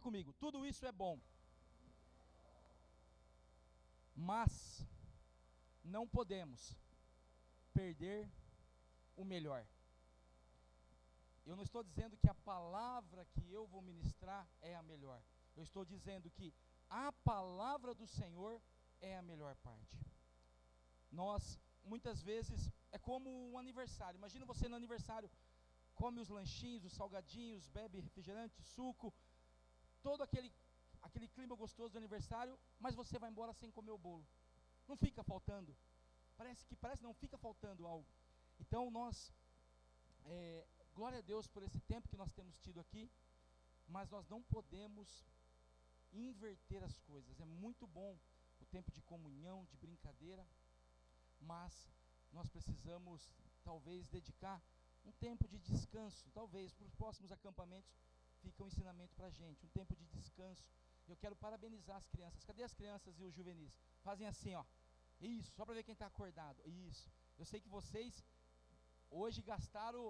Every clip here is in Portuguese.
comigo, tudo isso é bom, mas não podemos perder o melhor. Eu não estou dizendo que a palavra que eu vou ministrar é a melhor. Eu estou dizendo que a palavra do Senhor é a melhor parte. Nós, muitas vezes, é como um aniversário. Imagina você no aniversário, come os lanchinhos, os salgadinhos, bebe refrigerante, suco, todo aquele clima gostoso do aniversário, mas você vai embora sem comer o bolo. Não fica faltando. Não fica faltando algo. Então nós, glória a Deus por esse tempo que nós temos tido aqui, mas nós não podemos inverter as coisas. É muito bom o tempo de comunhão, de brincadeira, mas nós precisamos talvez dedicar um tempo de descanso. Talvez para os próximos acampamentos fica um ensinamento para a gente, um tempo de descanso. Eu quero parabenizar as crianças. Cadê as crianças e os juvenis? Fazem assim, ó. Isso, só para ver quem está acordado. Isso. Eu sei que vocês hoje gastaram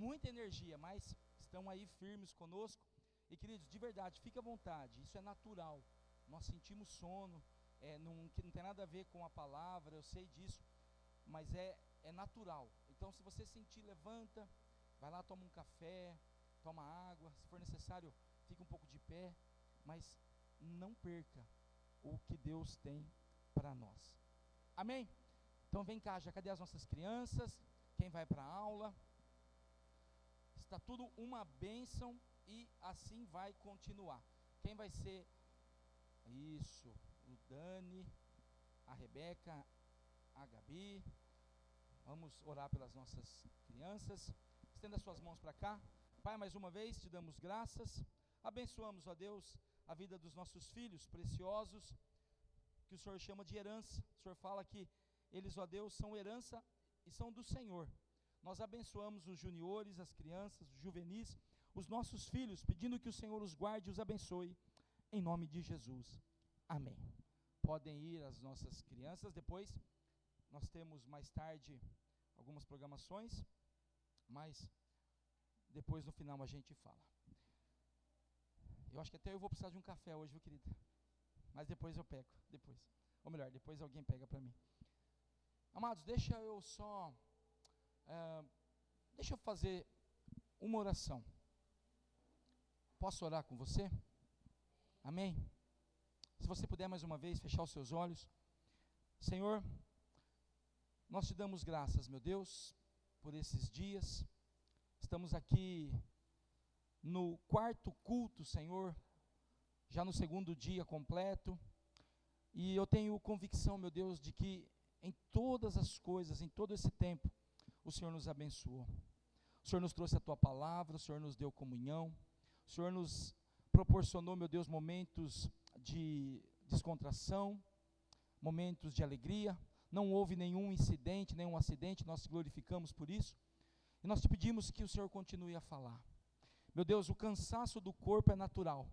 muita energia, mas estão aí firmes conosco. E queridos, de verdade, fique à vontade. Isso é natural. Nós sentimos sono. Não tem nada a ver com a palavra, eu sei disso, mas é natural. Então, se você sentir, levanta, vai lá, toma um café, toma água, se for necessário, fica um pouco de pé, mas não perca o que Deus tem para nós. Amém? Então vem cá, já cadê as nossas crianças? Quem vai para a aula? Está tudo uma bênção e assim vai continuar. Quem vai ser? Isso, o Dani, a Rebeca, a Gabi. Vamos orar pelas nossas crianças. Estenda suas mãos para cá. Pai, mais uma vez te damos graças. Abençoamos, ó Deus, a vida dos nossos filhos preciosos, que o Senhor chama de herança. O Senhor fala que eles, ó Deus, são herança e são do Senhor. Nós abençoamos os juniores, as crianças, os juvenis, os nossos filhos, pedindo que o Senhor os guarde e os abençoe, em nome de Jesus. Amém. Podem ir as nossas crianças. Depois nós temos mais tarde algumas programações, mas depois no final a gente fala. Eu acho que até eu vou precisar de um café hoje, viu, querida? Mas depois eu pego, depois. Ou melhor, depois alguém pega para mim. Amados, deixa eu fazer uma oração. Posso orar com você? Amém? Se você puder mais uma vez fechar os seus olhos. Senhor, nós te damos graças, meu Deus, por esses dias. Estamos aqui no quarto culto, Senhor, já no segundo dia completo, e eu tenho convicção, meu Deus, de que em todas as coisas, em todo esse tempo, o Senhor nos abençoou. O Senhor nos trouxe a Tua palavra, o Senhor nos deu comunhão, o Senhor nos proporcionou, meu Deus, momentos de descontração, momentos de alegria. Não houve nenhum incidente, nenhum acidente, nós te glorificamos por isso, e nós te pedimos que o Senhor continue a falar. Meu Deus, o cansaço do corpo é natural,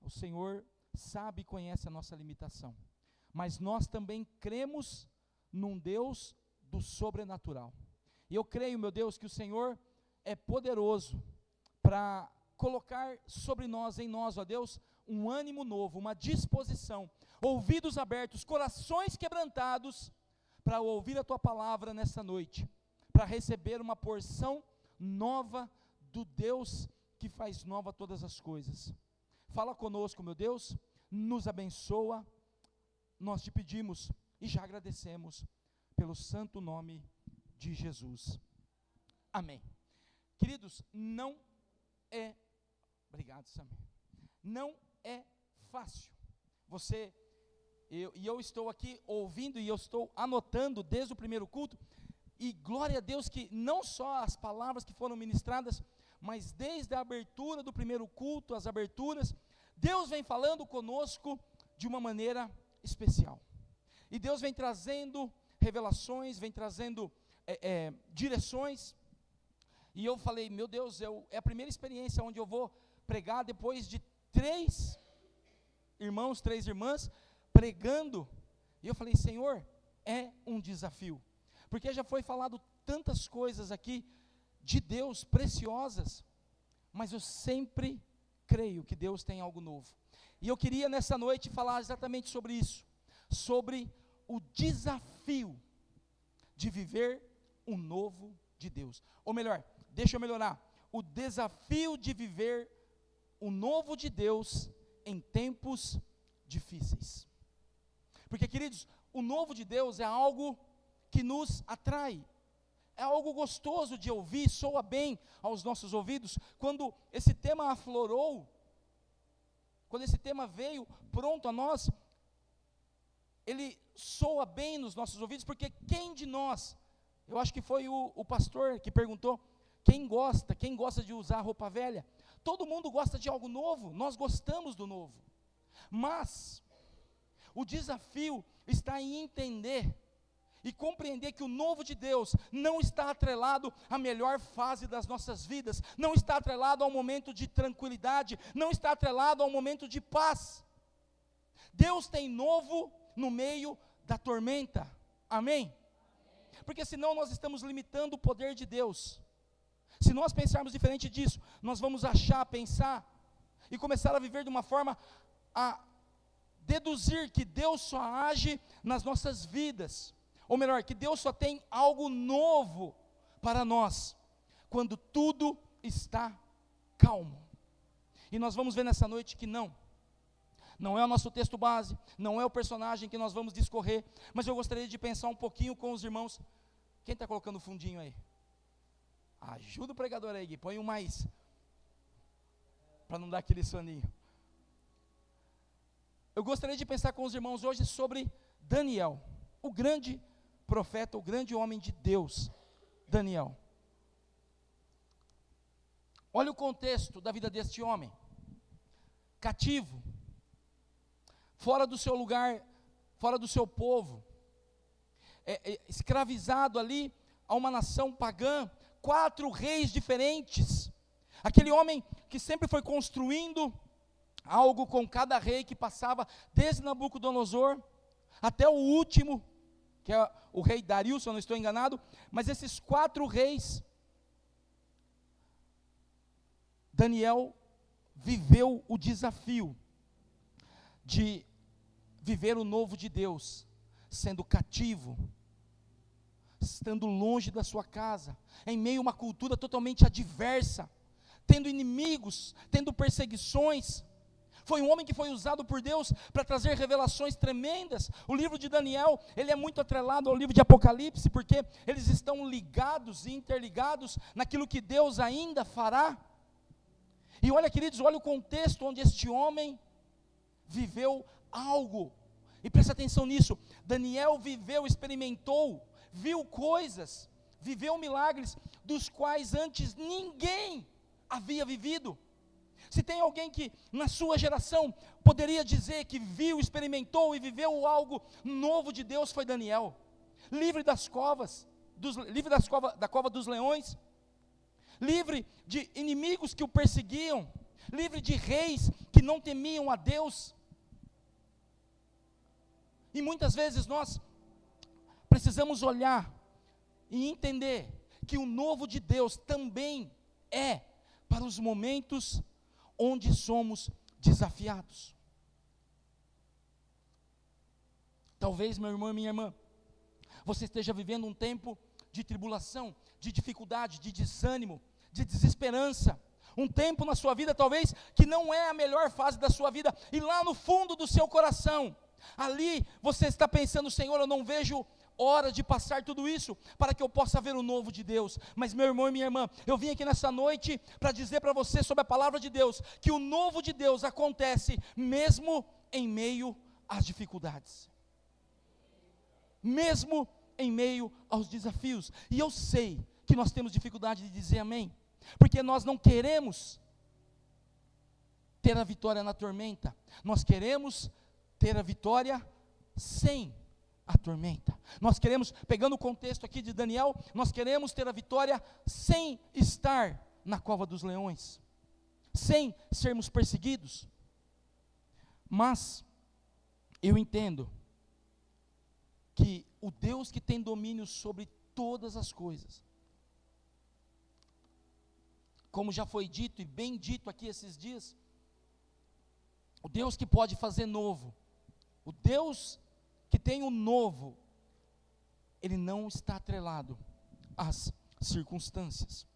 o Senhor sabe e conhece a nossa limitação, mas nós também cremos num Deus do sobrenatural, e eu creio, meu Deus, que o Senhor é poderoso para colocar sobre nós, em nós, ó Deus, um ânimo novo, uma disposição, ouvidos abertos, corações quebrantados, para ouvir a Tua palavra nessa noite, para receber uma porção nova do Deus que faz nova todas as coisas. Fala conosco, meu Deus, nos abençoa, nós te pedimos e já agradecemos pelo santo nome de Jesus. Amém. Queridos, obrigado, Samir. Não é fácil. Eu estou aqui ouvindo e eu estou anotando desde o primeiro culto, e glória a Deus que não só as palavras que foram ministradas, mas desde a abertura do primeiro culto, as aberturas, Deus vem falando conosco de uma maneira especial, e Deus vem trazendo revelações, vem trazendo direções, e eu falei, meu Deus, é a primeira experiência onde eu vou pregar depois de 3 irmãos, 3 irmãs, pregando, e eu falei, Senhor, é um desafio, porque já foi falado tantas coisas aqui, de Deus, preciosas, mas eu sempre creio que Deus tem algo novo. E eu queria nessa noite falar exatamente sobre isso, sobre o desafio de viver o novo de Deus. Ou melhor, deixa eu melhorar, o desafio de viver o novo de Deus em tempos difíceis. Porque, queridos, o novo de Deus é algo que nos atrai, é algo gostoso de ouvir, soa bem aos nossos ouvidos. Quando esse tema aflorou, quando esse tema veio pronto a nós, ele soa bem nos nossos ouvidos, porque quem de nós, eu acho que foi o pastor que perguntou, quem gosta de usar roupa velha? Todo mundo gosta de algo novo, nós gostamos do novo, mas o desafio está em entender e compreender que o novo de Deus não está atrelado à melhor fase das nossas vidas, não está atrelado ao momento de tranquilidade, não está atrelado ao momento de paz. Deus tem novo no meio da tormenta, amém? Porque senão nós estamos limitando o poder de Deus. Se nós pensarmos diferente disso, nós vamos pensar e começar a viver de uma forma a deduzir que Deus só age nas nossas vidas, ou melhor, que Deus só tem algo novo para nós, quando tudo está calmo. E nós vamos ver nessa noite que não é o nosso texto base, não é o personagem que nós vamos discorrer, mas eu gostaria de pensar um pouquinho com os irmãos. Quem está colocando o fundinho aí? Ajuda o pregador aí, Gui, põe um mais, para não dar aquele soninho. Eu gostaria de pensar com os irmãos hoje sobre Daniel, o grande profeta, o grande homem de Deus, Daniel. Olha o contexto da vida deste homem, cativo, fora do seu lugar, fora do seu povo, escravizado ali a uma nação pagã, 4 reis diferentes, aquele homem que sempre foi construindo algo com cada rei que passava, desde Nabucodonosor até o último, que é o rei Dario, se eu não estou enganado, mas esses 4 reis, Daniel viveu o desafio de viver o novo de Deus, sendo cativo, estando longe da sua casa, em meio a uma cultura totalmente adversa, tendo inimigos, tendo perseguições. Foi um homem que foi usado por Deus para trazer revelações tremendas. O livro de Daniel, ele é muito atrelado ao livro de Apocalipse, porque eles estão ligados e interligados naquilo que Deus ainda fará. E olha, queridos, olha o contexto onde este homem viveu algo. E presta atenção nisso, Daniel viveu, experimentou, viu coisas, viveu milagres, dos quais antes ninguém havia vivido. Se tem alguém que na sua geração poderia dizer que viu, experimentou e viveu algo novo de Deus, foi Daniel. Livre das covas, da cova dos leões, livre de inimigos que o perseguiam, livre de reis que não temiam a Deus. E muitas vezes nós precisamos olhar e entender que o novo de Deus também é para os momentos onde somos desafiados. Talvez, meu irmão e minha irmã, você esteja vivendo um tempo de tribulação, de dificuldade, de desânimo, de desesperança, um tempo na sua vida talvez que não é a melhor fase da sua vida, e lá no fundo do seu coração, ali você está pensando: Senhor, eu não vejo hora de passar tudo isso, para que eu possa ver o novo de Deus. Mas meu irmão e minha irmã, eu vim aqui nessa noite para dizer para você sobre a palavra de Deus, que o novo de Deus acontece mesmo em meio às dificuldades, mesmo em meio aos desafios. E eu sei que nós temos dificuldade de dizer amém, porque nós não queremos ter a vitória na tormenta, nós queremos ter a vitória sem a tormenta. Nós queremos, pegando o contexto aqui de Daniel, nós queremos ter a vitória sem estar na cova dos leões, sem sermos perseguidos. Mas eu entendo que o Deus que tem domínio sobre todas as coisas, como já foi dito e bem dito aqui esses dias, o Deus que pode fazer novo, o Deus que tem o novo, Ele não está atrelado às circunstâncias.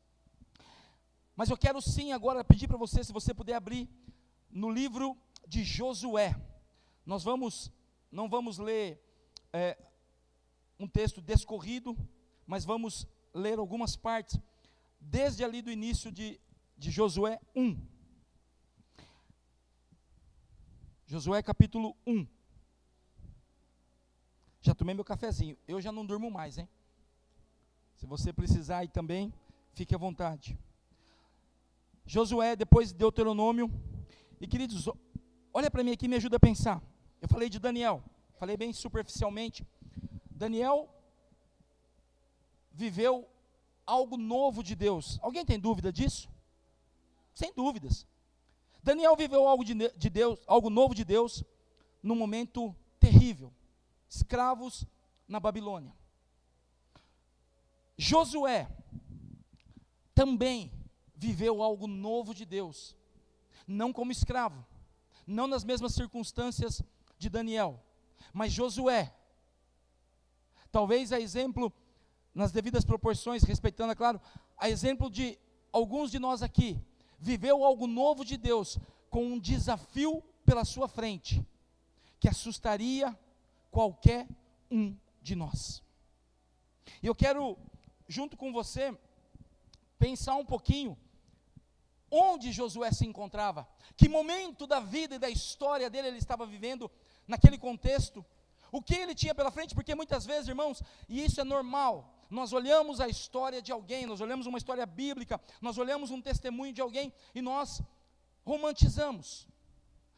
Mas eu quero sim agora pedir para você, se você puder abrir no livro de Josué. Nós não vamos ler um texto descorrido, mas vamos ler algumas partes, desde ali do início de Josué 1. Josué capítulo 1. Já tomei meu cafezinho, eu já não durmo mais, hein? Se você precisar ir também, fique à vontade. Josué, depois de Deuteronômio, e queridos, olha para mim aqui e me ajuda a pensar. Eu falei de Daniel, falei bem superficialmente. Daniel viveu algo novo de Deus. Alguém tem dúvida disso? Sem dúvidas. Daniel viveu algo de Deus, algo novo de Deus, num momento terrível. Escravos na Babilônia. Josué também viveu algo novo de Deus, não como escravo, não nas mesmas circunstâncias de Daniel, mas Josué, talvez a exemplo, nas devidas proporções, respeitando, é claro, a exemplo de alguns de nós aqui, viveu algo novo de Deus, com um desafio pela sua frente, que assustaria qualquer um de nós. E eu quero, junto com você, pensar um pouquinho, onde Josué se encontrava, que momento da vida e da história dele ele estava vivendo, naquele contexto, o que ele tinha pela frente, porque muitas vezes, irmãos, e isso é normal, nós olhamos a história de alguém, nós olhamos uma história bíblica, nós olhamos um testemunho de alguém, e nós romantizamos,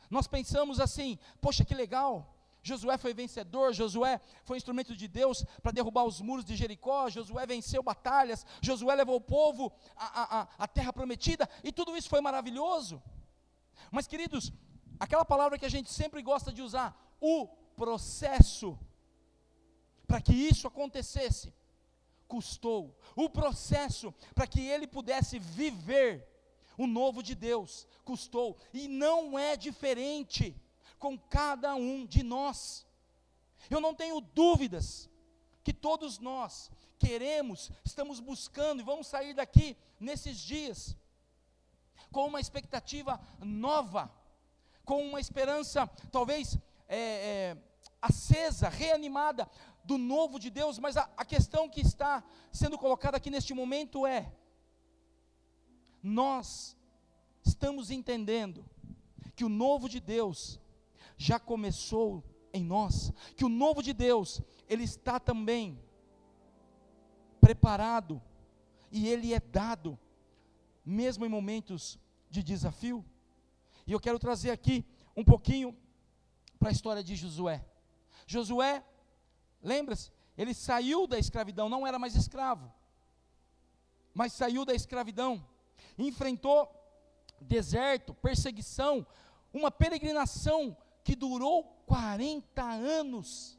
nós pensamos assim, poxa que legal, Josué foi vencedor, Josué foi instrumento de Deus para derrubar os muros de Jericó, Josué venceu batalhas, Josué levou o povo à terra prometida, e tudo isso foi maravilhoso. Mas queridos, aquela palavra que a gente sempre gosta de usar, o processo, para que isso acontecesse, custou. O processo, para que ele pudesse viver o novo de Deus, custou. E não é diferente com cada um de nós. Eu não tenho dúvidas que todos nós queremos, estamos buscando e vamos sair daqui nesses dias com uma expectativa nova, com uma esperança talvez acesa, reanimada do novo de Deus. Mas a questão que está sendo colocada aqui neste momento é: nós estamos entendendo que o novo de Deus já começou em nós, que o novo de Deus, ele está também preparado, e ele é dado, mesmo em momentos de desafio. E eu quero trazer aqui um pouquinho para a história de Josué. Josué, lembra-se, ele saiu da escravidão, não era mais escravo, mas saiu da escravidão, enfrentou deserto, perseguição, uma peregrinação que durou 40 anos.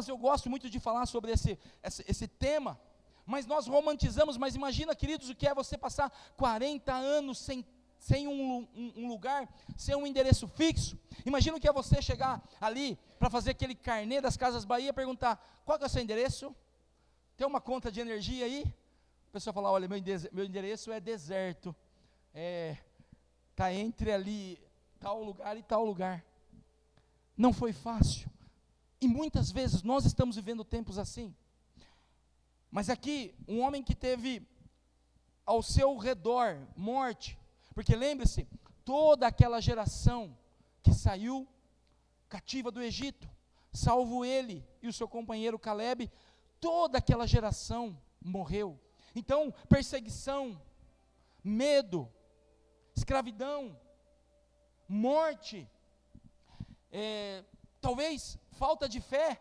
Eu gosto muito de falar sobre esse tema, mas nós romantizamos. Mas imagina, queridos, o que é você passar 40 anos sem um lugar, sem um endereço fixo. Imagina o que é você chegar ali, para fazer aquele carnê das Casas Bahia, perguntar: qual que é o seu endereço? Tem uma conta de energia aí? A pessoa fala: olha, meu endereço é deserto, está entre ali tal lugar e tal lugar. Não foi fácil, e muitas vezes nós estamos vivendo tempos assim. Mas aqui, um homem que teve ao seu redor morte, porque lembre-se, toda aquela geração que saiu cativa do Egito, salvo ele e o seu companheiro Caleb, toda aquela geração morreu. Então, perseguição, medo, escravidão, morte, talvez falta de fé,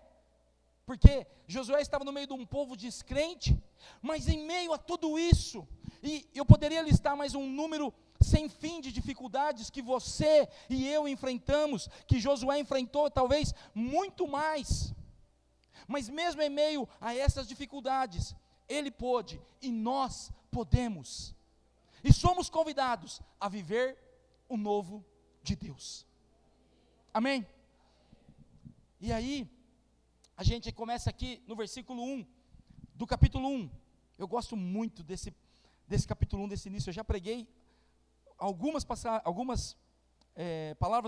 porque Josué estava no meio de um povo descrente, mas em meio a tudo isso, e eu poderia listar mais um número sem fim de dificuldades que você e eu enfrentamos, que Josué enfrentou talvez muito mais, mas mesmo em meio a essas dificuldades, ele pôde, e nós podemos, e somos convidados a viver o novo de Deus. Amém? E aí, a gente começa aqui no versículo 1, do capítulo 1. Eu gosto muito desse capítulo 1, desse início. Eu já preguei algumas palavras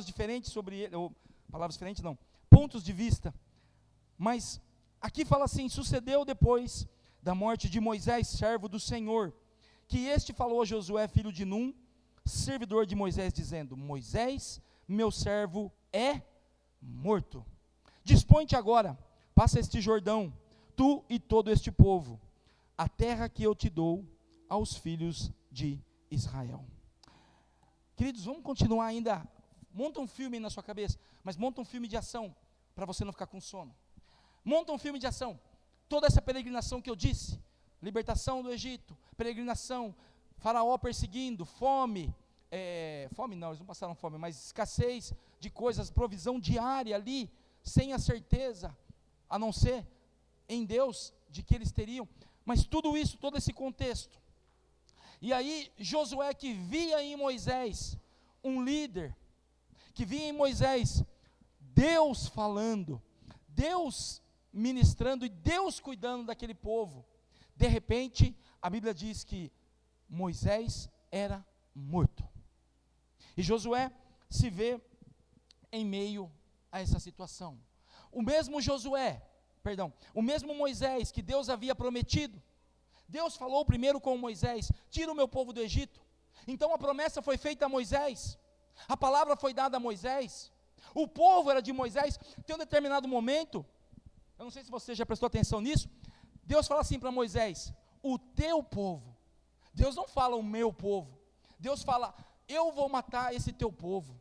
diferentes sobre ele, ou palavras diferentes não, pontos de vista. Mas aqui fala assim: sucedeu depois da morte de Moisés, servo do Senhor, que este falou a Josué, filho de Num, servidor de Moisés, dizendo: Moisés, meu servo, é morto. Dispõe-te agora, passa este Jordão, tu e todo este povo, a terra que eu te dou aos filhos de Israel. Queridos, vamos continuar ainda. Monta um filme aí na sua cabeça, mas monta um filme de ação, para você não ficar com sono. Monta um filme de ação. Toda essa peregrinação que eu disse, libertação do Egito, peregrinação, Faraó perseguindo, fome não, eles não passaram fome, mas escassez de coisas, provisão diária ali, sem a certeza, a não ser em Deus, de que eles teriam, mas tudo isso, todo esse contexto. E aí Josué, que via em Moisés um líder, que via em Moisés Deus falando, Deus ministrando e Deus cuidando daquele povo, de repente a Bíblia diz que Moisés era morto, e Josué se vê em meio a essa situação. O mesmo Moisés que Deus havia prometido, Deus falou primeiro com Moisés: tira o meu povo do Egito. Então a promessa foi feita a Moisés, a palavra foi dada a Moisés, o povo era de Moisés. Tem um determinado momento, eu não sei se você já prestou atenção nisso, Deus fala assim para Moisés: o teu povo. Deus não fala o meu povo, Deus fala: eu vou matar esse teu povo.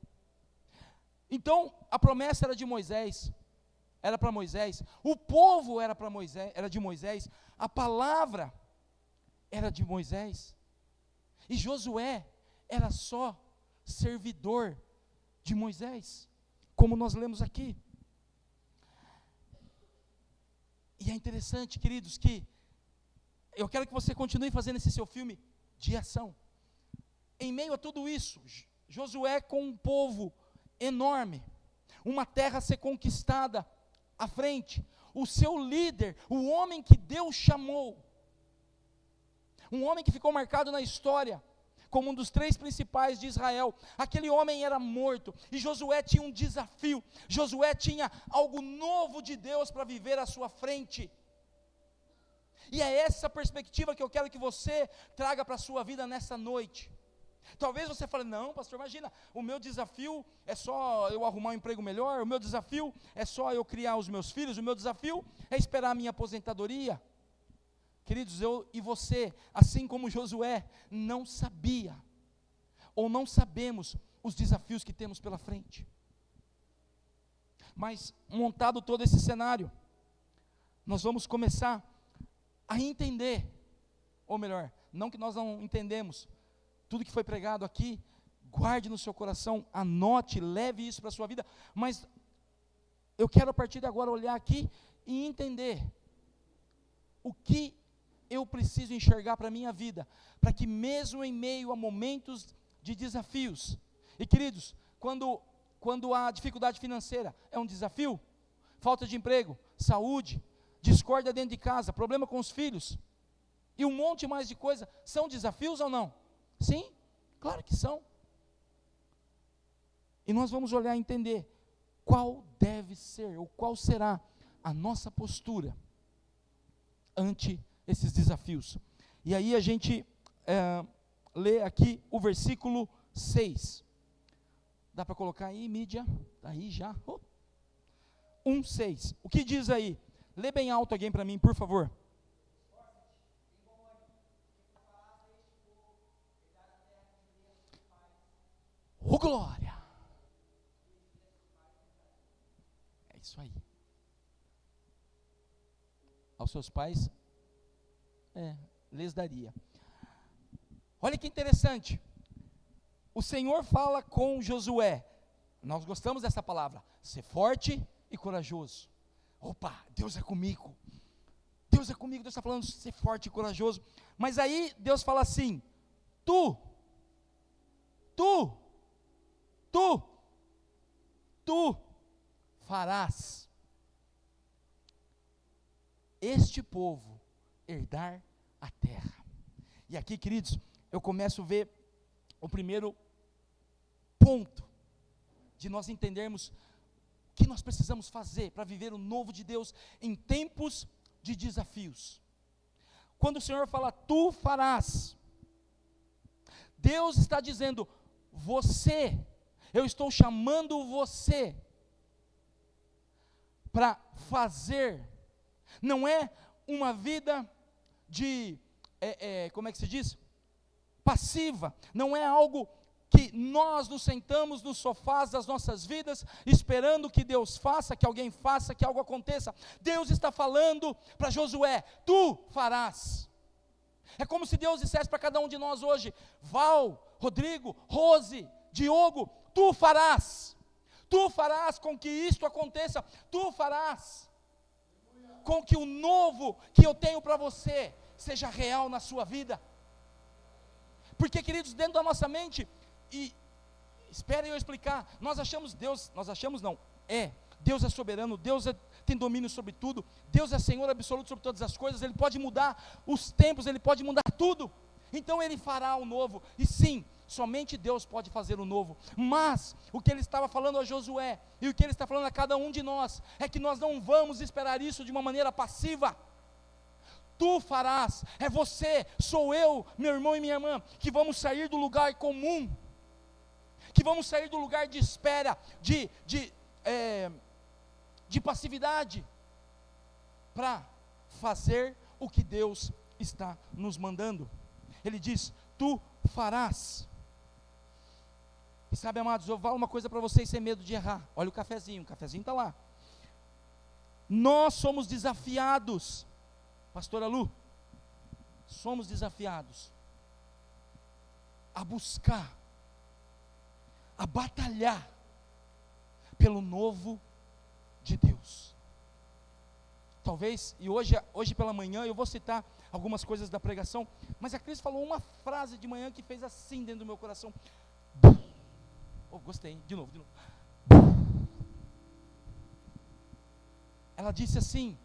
Então a promessa era de Moisés, era para Moisés, o povo era para Moisés, era de Moisés, a palavra era de Moisés, e Josué era só servidor de Moisés, como nós lemos aqui. E é interessante, queridos, que eu quero que você continue fazendo esse seu filme de ação. Em meio a tudo isso, Josué com um povo enorme, uma terra a ser conquistada à frente, o seu líder, o homem que Deus chamou, um homem que ficou marcado na história como um dos 3 principais de Israel, aquele homem era morto, e Josué tinha um desafio, Josué tinha algo novo de Deus para viver à sua frente, e é essa perspectiva que eu quero que você traga para a sua vida nessa noite. Talvez você fale: não, pastor, imagina, o meu desafio é só eu arrumar um emprego melhor, o meu desafio é só eu criar os meus filhos, o meu desafio é esperar a minha aposentadoria. Queridos, eu e você, assim como Josué, não sabia, ou não sabemos os desafios que temos pela frente. Mas, montado todo esse cenário, nós vamos começar a entender, ou melhor, não que nós não entendemos, tudo que foi pregado aqui, guarde no seu coração, anote, leve isso para a sua vida, mas eu quero a partir de agora olhar aqui e entender o que eu preciso enxergar para a minha vida, para que mesmo em meio a momentos de desafios, e queridos, quando a dificuldade financeira é um desafio, falta de emprego, saúde, discórdia dentro de casa, problema com os filhos, e um monte mais de coisa, são desafios ou não? Sim, claro que são. E nós vamos olhar e entender qual deve ser, ou qual será a nossa postura ante esses desafios. E aí a gente lê aqui o versículo 6. Dá para colocar aí, mídia? Está aí já. 1:6. O que diz aí? Lê bem alto alguém para mim, por favor. Oh, glória! É isso aí. Aos seus pais, lhes daria. Olha que interessante. O Senhor fala com Josué. Nós gostamos dessa palavra. Ser forte e corajoso. Opa, Deus é comigo. Deus é comigo. Deus está falando de ser forte e corajoso. Mas aí Deus fala assim: Tu tu farás este povo herdar a terra. E aqui, queridos, eu começo a ver o primeiro ponto de nós entendermos o que nós precisamos fazer para viver o novo de Deus em tempos de desafios. Quando o Senhor fala, tu farás, Deus está dizendo, você, eu estou chamando você para fazer. Não é uma vida de, como é que se diz? Passiva. Não é algo que nós nos sentamos nos sofás das nossas vidas, esperando que Deus faça, que alguém faça, que algo aconteça. Deus está falando para Josué, tu farás. É como se Deus dissesse para cada um de nós hoje, Val, Rodrigo, Rose, Diogo, tu farás com que isto aconteça, tu farás com que o novo que eu tenho para você seja real na sua vida. Porque, queridos, dentro da nossa mente, e esperem eu explicar, Deus é soberano, Deus tem domínio sobre tudo, Deus é Senhor absoluto sobre todas as coisas, Ele pode mudar os tempos, Ele pode mudar tudo, então Ele fará o novo, e sim, somente Deus pode fazer o novo. Mas o que Ele estava falando a Josué, e o que Ele está falando a cada um de nós, é que nós não vamos esperar isso de uma maneira passiva. Tu farás, é você, sou eu, meu irmão e minha irmã, que vamos sair do lugar comum, que vamos sair do lugar de espera, de passividade, para fazer o que Deus está nos mandando. Ele diz, tu farás. E sabe, amados, eu falo uma coisa para vocês sem medo de errar. Olha o cafezinho está lá. Nós somos desafiados, pastora Lu, somos desafiados a buscar, a batalhar pelo novo de Deus. Talvez, e hoje pela manhã eu vou citar algumas coisas da pregação, mas a Cris falou uma frase de manhã que fez assim dentro do meu coração. Oh, gostei, hein? De novo. Ela disse assim,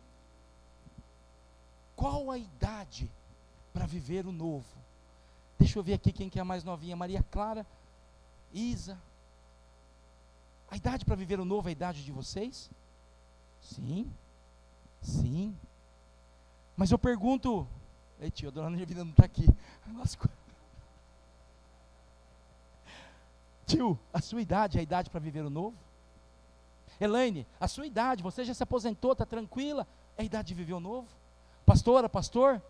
qual a idade para viver o novo? Deixa eu ver aqui quem que é a mais novinha, Maria Clara, Isa. A idade para viver o novo é a idade de vocês? Sim. Mas eu pergunto, tio, a dona Nervina não está aqui. Tio, a sua idade é a idade para viver o novo? Elaine, a sua idade, você já se aposentou, está tranquila, é a idade de viver o novo? Pastora, pastor?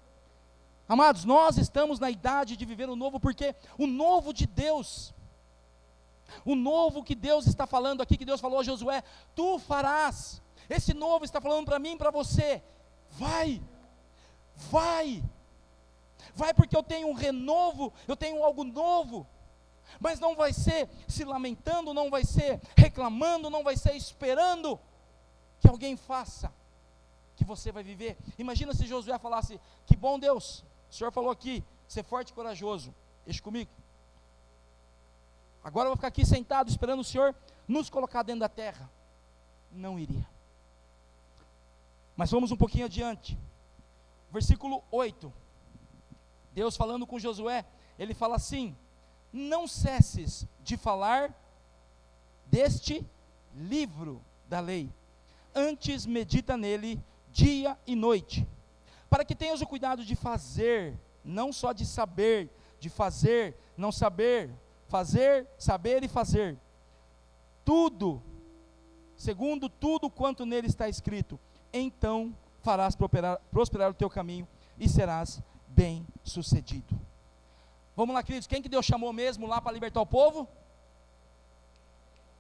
Amados, nós estamos na idade de viver o novo, porque o novo de Deus, o novo que Deus está falando aqui, que Deus falou a Josué, tu farás, esse novo está falando para mim e para você, vai porque eu tenho um renovo, eu tenho algo novo, mas não vai ser se lamentando, não vai ser reclamando, não vai ser esperando que alguém faça, que você vai viver. Imagina se Josué falasse, que bom Deus, o Senhor falou aqui, ser forte e corajoso, deixa comigo, agora eu vou ficar aqui sentado esperando o Senhor nos colocar dentro da terra. Não iria. Mas vamos um pouquinho adiante, versículo 8, Deus falando com Josué, ele fala assim, não cesses de falar deste livro da lei, antes medita nele dia e noite, para que tenhas o cuidado de fazer, não só de saber, de fazer, não saber, fazer, saber e fazer, tudo, segundo tudo quanto nele está escrito, então farás prosperar o teu caminho e serás bem sucedido. Vamos lá, queridos, quem que Deus chamou mesmo lá para libertar o povo?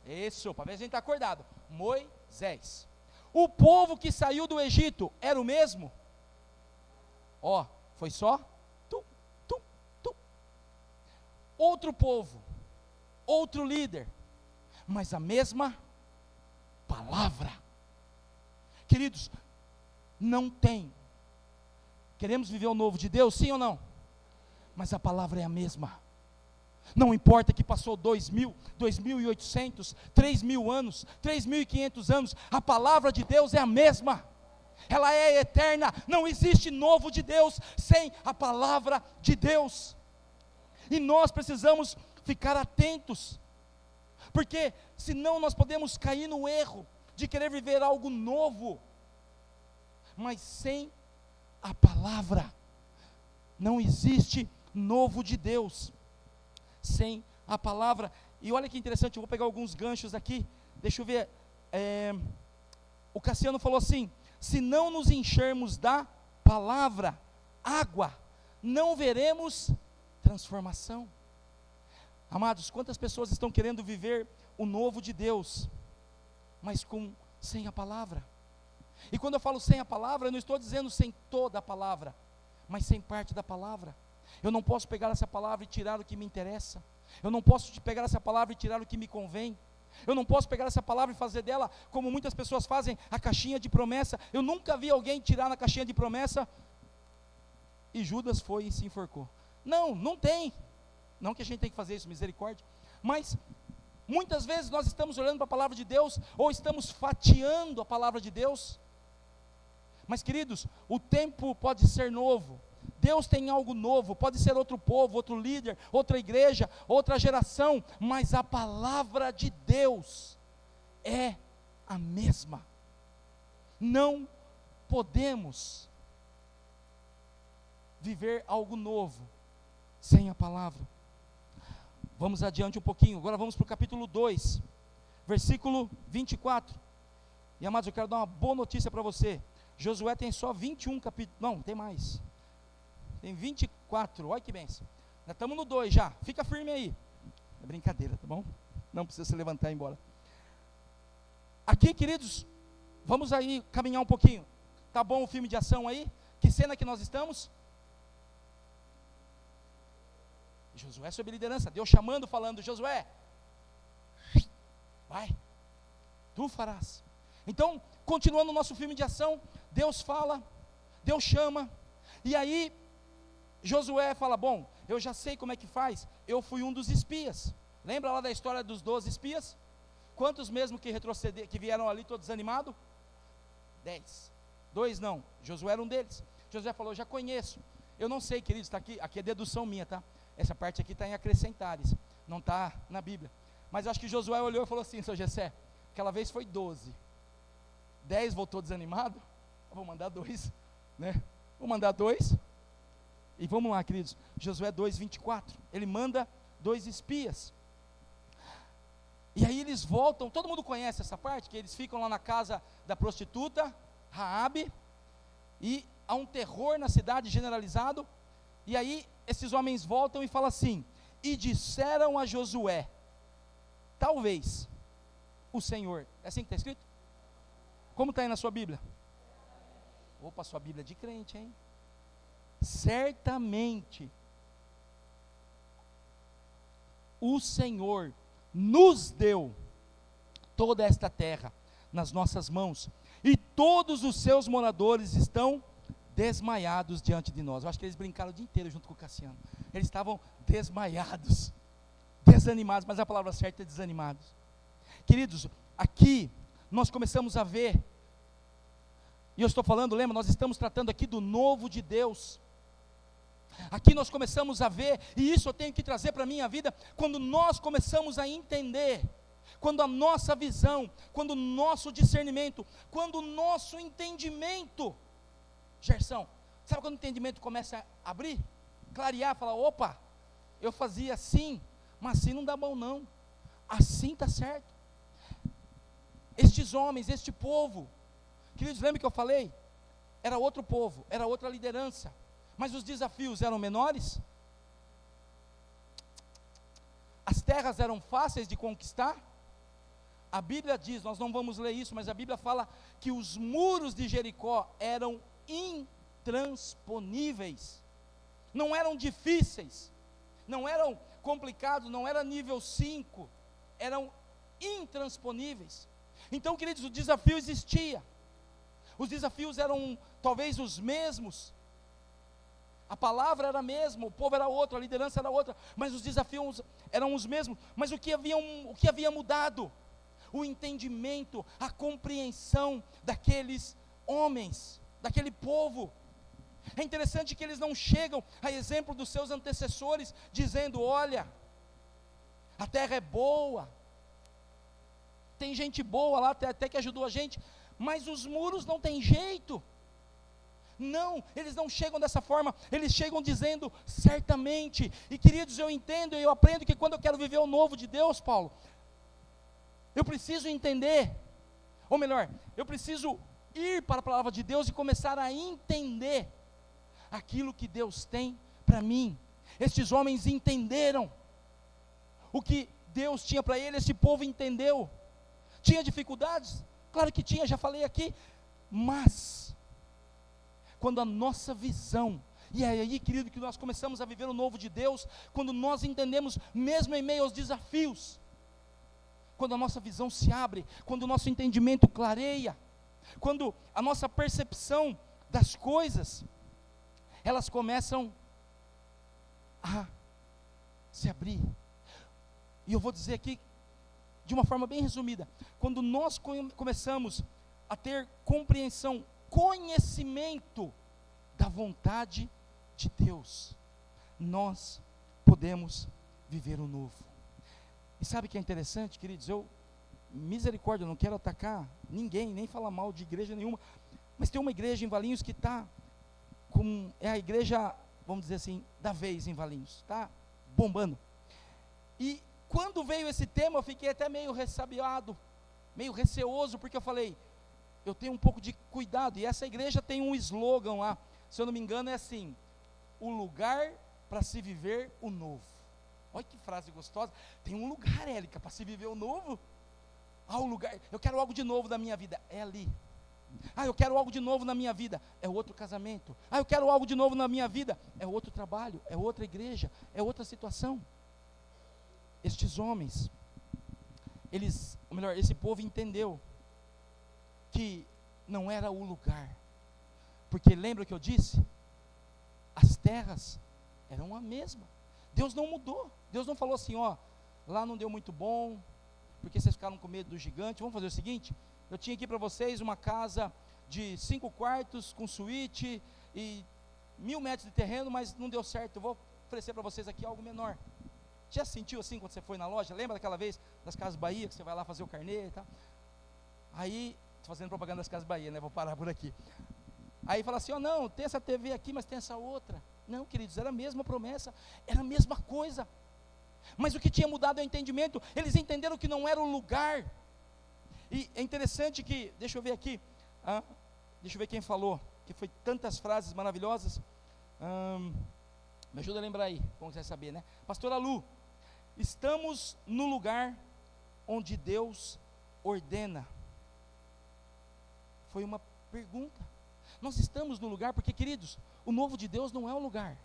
Isso, para ver se a gente está acordado, Moisés. O povo que saiu do Egito era o mesmo? Foi só outro povo, outro líder, mas a mesma palavra. Queridos, não tem. Queremos viver o novo de Deus, sim ou não? Mas a palavra é a mesma. Não importa que passou 2.000, 2.800, 3.000 anos, 3.500 anos, a palavra de Deus é a mesma, ela é eterna, não existe novo de Deus sem a palavra de Deus, e nós precisamos ficar atentos, porque senão nós podemos cair no erro de querer viver algo novo, mas sem a palavra, não existe novo de Deus sem a palavra. E olha que interessante, eu vou pegar alguns ganchos aqui, deixa eu ver, o Cassiano falou assim: se não nos enchermos da palavra, água, não veremos transformação. Amados, quantas pessoas estão querendo viver o novo de Deus, mas sem a palavra? E quando eu falo sem a palavra, eu não estou dizendo sem toda a palavra, mas sem parte da palavra. Eu não posso pegar essa palavra e tirar o que me interessa, eu não posso pegar essa palavra e tirar o que me convém, eu não posso pegar essa palavra e fazer dela, como muitas pessoas fazem, a caixinha de promessa. Eu nunca vi alguém tirar na caixinha de promessa, e Judas foi e se enforcou. Não tem, não que a gente tem que fazer isso, misericórdia, mas muitas vezes nós estamos olhando para a palavra de Deus, ou estamos fatiando a palavra de Deus. Mas queridos, o tempo pode ser novo, Deus tem algo novo, pode ser outro povo, outro líder, outra igreja, outra geração, mas a palavra de Deus é a mesma. Não podemos viver algo novo sem a palavra. Vamos adiante um pouquinho, agora vamos para o capítulo 2, versículo 24. E amados, eu quero dar uma boa notícia para você. Josué tem só 21 capítulos, não, tem mais, tem 24, olha que bênção. Nós estamos no 2 já, fica firme aí. É brincadeira, tá bom? Não precisa se levantar e ir embora. Aqui, queridos, vamos aí caminhar um pouquinho. Tá bom o filme de ação aí? Que cena que nós estamos? Josué sob liderança, Deus chamando, falando: Josué, vai, tu farás. Então, continuando o nosso filme de ação, Deus fala, Deus chama, e aí Josué fala: bom, eu já sei como é que faz, eu fui um dos espias. Lembra lá da história dos 12 espias? Quantos mesmo que retrocederam, que vieram ali todos desanimados? 10, 2 não, Josué era um deles. Josué falou: já conheço, eu não sei, queridos, está aqui é dedução minha, tá? Essa parte aqui está em acrescentares, não está na Bíblia, mas acho que Josué olhou e falou assim: seu Jessé, aquela vez foi 12, 10 voltou desanimado, vou mandar 2, né? Vou mandar 2, e vamos lá, queridos, Josué 2:24, ele manda 2 espias, e aí eles voltam, todo mundo conhece essa parte, que eles ficam lá na casa da prostituta, Raabe, e há um terror na cidade generalizado, e aí esses homens voltam e falam assim: e disseram a Josué, talvez o Senhor, é assim que está escrito? Como está aí na sua Bíblia? Opa, sua Bíblia é de crente, hein? Certamente o Senhor nos deu toda esta terra nas nossas mãos, e todos os seus moradores estão desmaiados diante de nós. Eu acho que eles brincaram o dia inteiro junto com o Cassiano. Eles estavam desmaiados, desanimados, mas a palavra certa é desanimados. Queridos, aqui nós começamos a ver, e eu estou falando, lembra, nós estamos tratando aqui do novo de Deus. Aqui nós começamos a ver, e isso eu tenho que trazer para a minha vida, quando nós começamos a entender, quando a nossa visão, quando o nosso discernimento, quando o nosso entendimento, Gerson, sabe quando o entendimento começa a abrir, clarear, falar: opa, eu fazia assim, mas assim não dá bom não, assim está certo. Estes homens, este povo, queridos, lembra que eu falei? Era outro povo, era outra liderança, mas os desafios eram menores, as terras eram fáceis de conquistar. A Bíblia diz, nós não vamos ler isso, mas a Bíblia fala que os muros de Jericó eram intransponíveis, não eram difíceis, não eram complicados, não era nível 5, eram intransponíveis. Então, queridos, o desafio existia, os desafios eram talvez os mesmos, A palavra era a mesma, o povo era outro, a liderança era outra, mas os desafios eram os mesmos. Mas o que havia mudado? O entendimento, a compreensão daqueles homens, daquele povo. É interessante que eles não chegam a exemplo dos seus antecessores, dizendo: olha, a terra é boa, tem gente boa lá, até que ajudou a gente, mas os muros não tem jeito. Não, eles não chegam dessa forma, eles chegam dizendo: certamente. E queridos, eu entendo e eu aprendo que quando eu quero viver o novo de Deus, Paulo, eu preciso entender, ou melhor, eu preciso ir para a palavra de Deus e começar a entender aquilo que Deus tem para mim. Estes homens entenderam o que Deus tinha para ele, esse povo entendeu. Tinha dificuldades? Claro que tinha, já falei aqui, mas quando a nossa visão, e é aí, querido, que nós começamos a viver o novo de Deus, quando nós entendemos, mesmo em meio aos desafios, quando a nossa visão se abre, quando o nosso entendimento clareia, quando a nossa percepção das coisas, elas começam a se abrir. E eu vou dizer aqui, de uma forma bem resumida, quando nós começamos a ter compreensão, conhecimento da vontade de Deus, nós podemos viver o novo. E sabe o que é interessante, queridos? Misericórdia, eu não quero atacar ninguém, nem falar mal de igreja nenhuma, mas tem uma igreja em Valinhos que está é a igreja, vamos dizer assim, da vez em Valinhos, está bombando. E quando veio esse tema, eu fiquei até meio ressabiado, meio receoso, porque eu falei: eu tenho um pouco de cuidado. E essa igreja tem um slogan lá, se eu não me engano é assim: o lugar para se viver o novo. Olha que frase gostosa. Tem um lugar, Érica, para se viver o novo. O lugar, eu quero algo de novo da minha vida, é ali. Eu quero algo de novo na minha vida, é outro casamento. Eu quero algo de novo na minha vida, é outro trabalho, é outra igreja, é outra situação. Estes homens, esse povo entendeu que não era o lugar, porque lembra que eu disse? As terras eram a mesma. Deus não mudou, Deus não falou assim: lá não deu muito bom, porque vocês ficaram com medo do gigante, vamos fazer o seguinte, eu tinha aqui para vocês uma casa de 5 quartos, com suíte, e 1000 metros de terreno, mas não deu certo, eu vou oferecer para vocês aqui algo menor. Já sentiu assim quando você foi na loja? Lembra daquela vez das Casas Bahia, que você vai lá fazer o carnê e tal? Aí, estou fazendo propaganda das Casas Bahia, né? Vou parar por aqui. Aí fala assim: não, tem essa TV aqui, mas tem essa outra. Não, queridos, era a mesma promessa, era a mesma coisa. Mas o que tinha mudado é o entendimento. Eles entenderam que não era o lugar. E é interessante que, deixa eu ver aqui, deixa eu ver quem falou, que foi tantas frases maravilhosas. Me ajuda a lembrar aí, como você vai saber, né? Pastora Lu, estamos no lugar onde Deus ordena. Foi uma pergunta. Nós estamos no lugar, porque, queridos, o novo de Deus não é um lugar.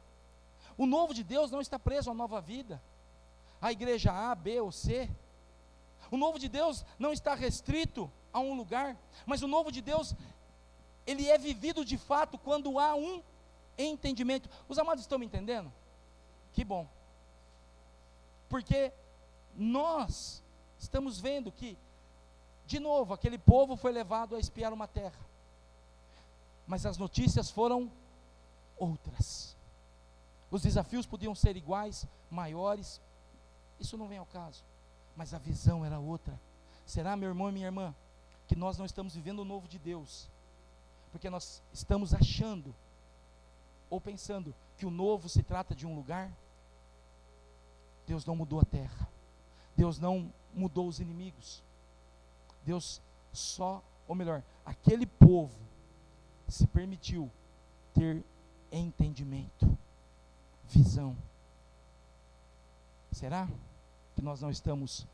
O novo de Deus não está preso à nova vida, à igreja A, B ou C. O novo de Deus não está restrito a um lugar, mas o novo de Deus, ele é vivido de fato quando há um entendimento. Os amados estão me entendendo? Que bom. Porque nós estamos vendo que, de novo, aquele povo foi levado a espiar uma terra, mas as notícias foram outras. Os desafios podiam ser iguais, maiores, isso não vem ao caso, mas a visão era outra. Será, meu irmão e minha irmã, que nós não estamos vivendo o novo de Deus, porque nós estamos achando, ou pensando, que o novo se trata de um lugar? Deus não mudou a terra, Deus não mudou os inimigos, Deus só, ou melhor, aquele povo se permitiu ter entendimento, visão. Será que nós não estamos